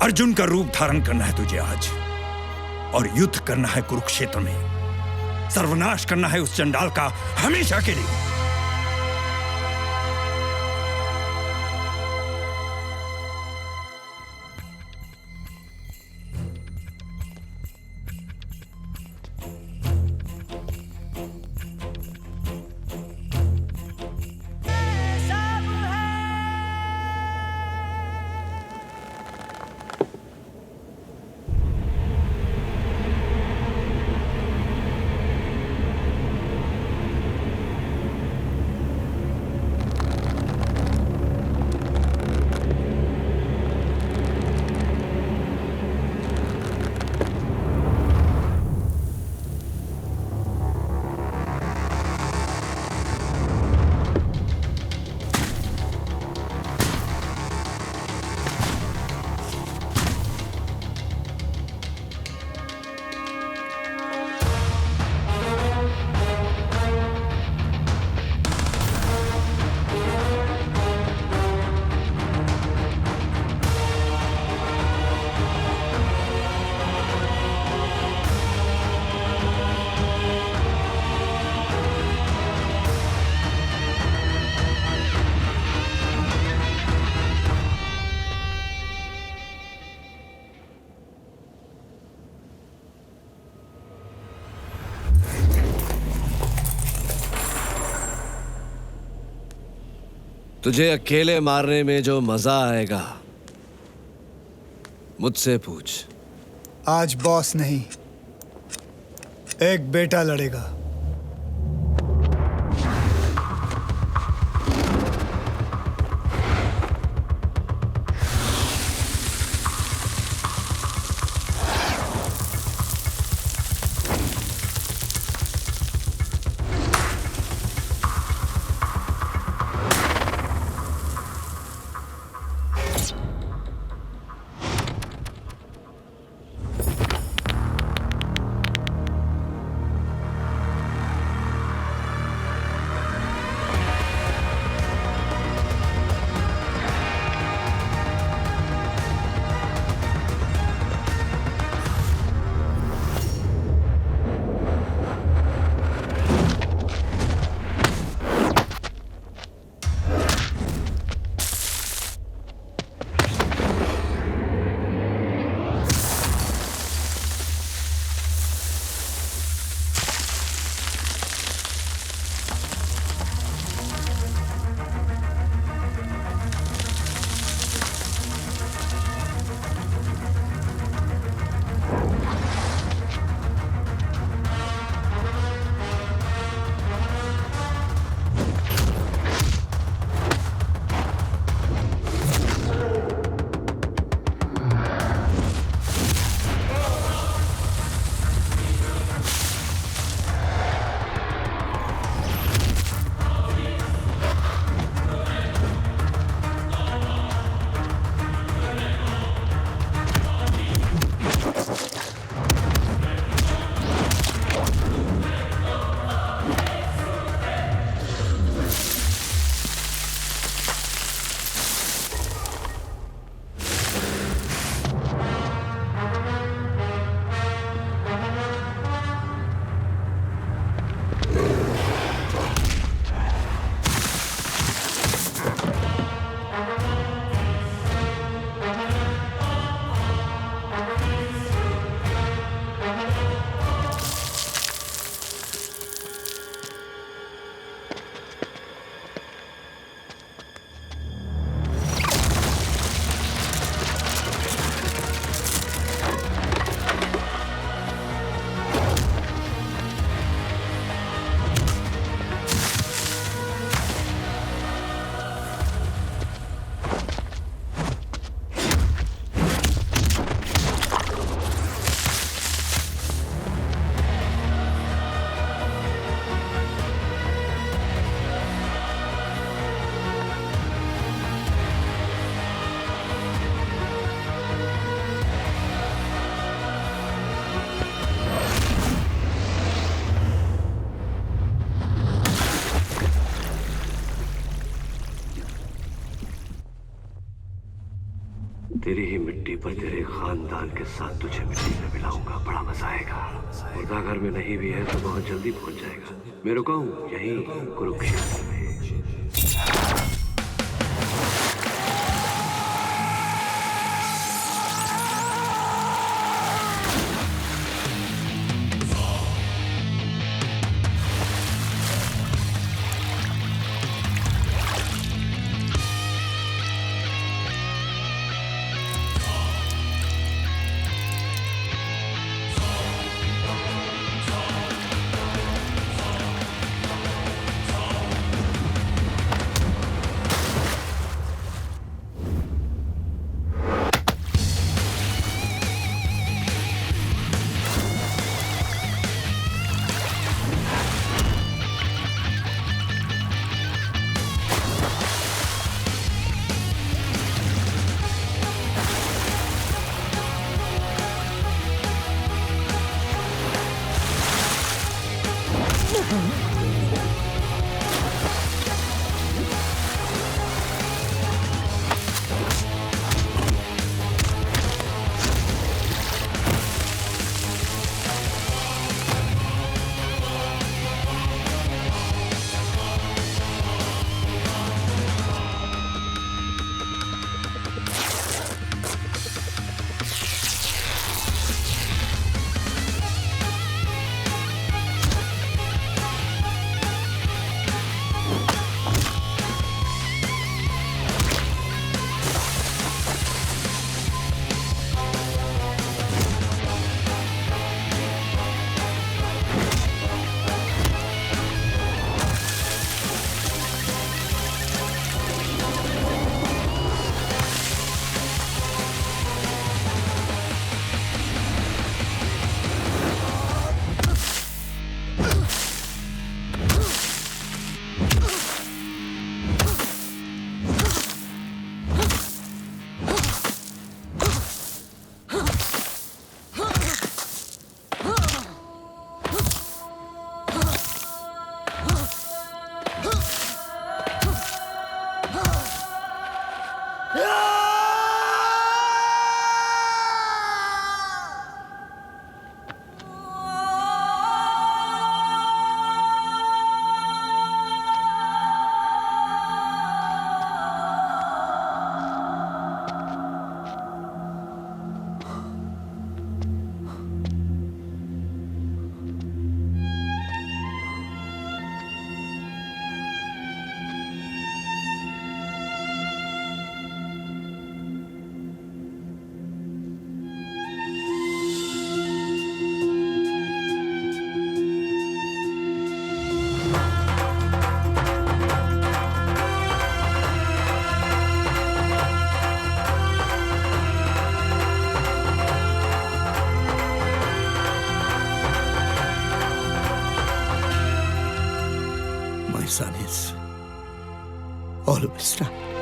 अर्जुन का रूप धारण करना है तुझे आज, और युद्ध करना है कुरुक्षेत्र में। सर्वनाश करना है उस चंडाल का हमेशा के लिए। तुझे अकेले मारने में जो मजा आएगा मुझसे पूछ। आज बॉस नहीं, एक बेटा लड़ेगा। तेरी ही मिट्टी पर तेरे खानदान के साथ तुझे मिट्टी में मिलाऊंगा, बड़ा मजा आएगा। मुर्दा घर में नहीं भी है तो बहुत जल्दी पहुंच जाएगा। मैं रुका हूं यहीं कुरुक्षेत्र में। son is always right.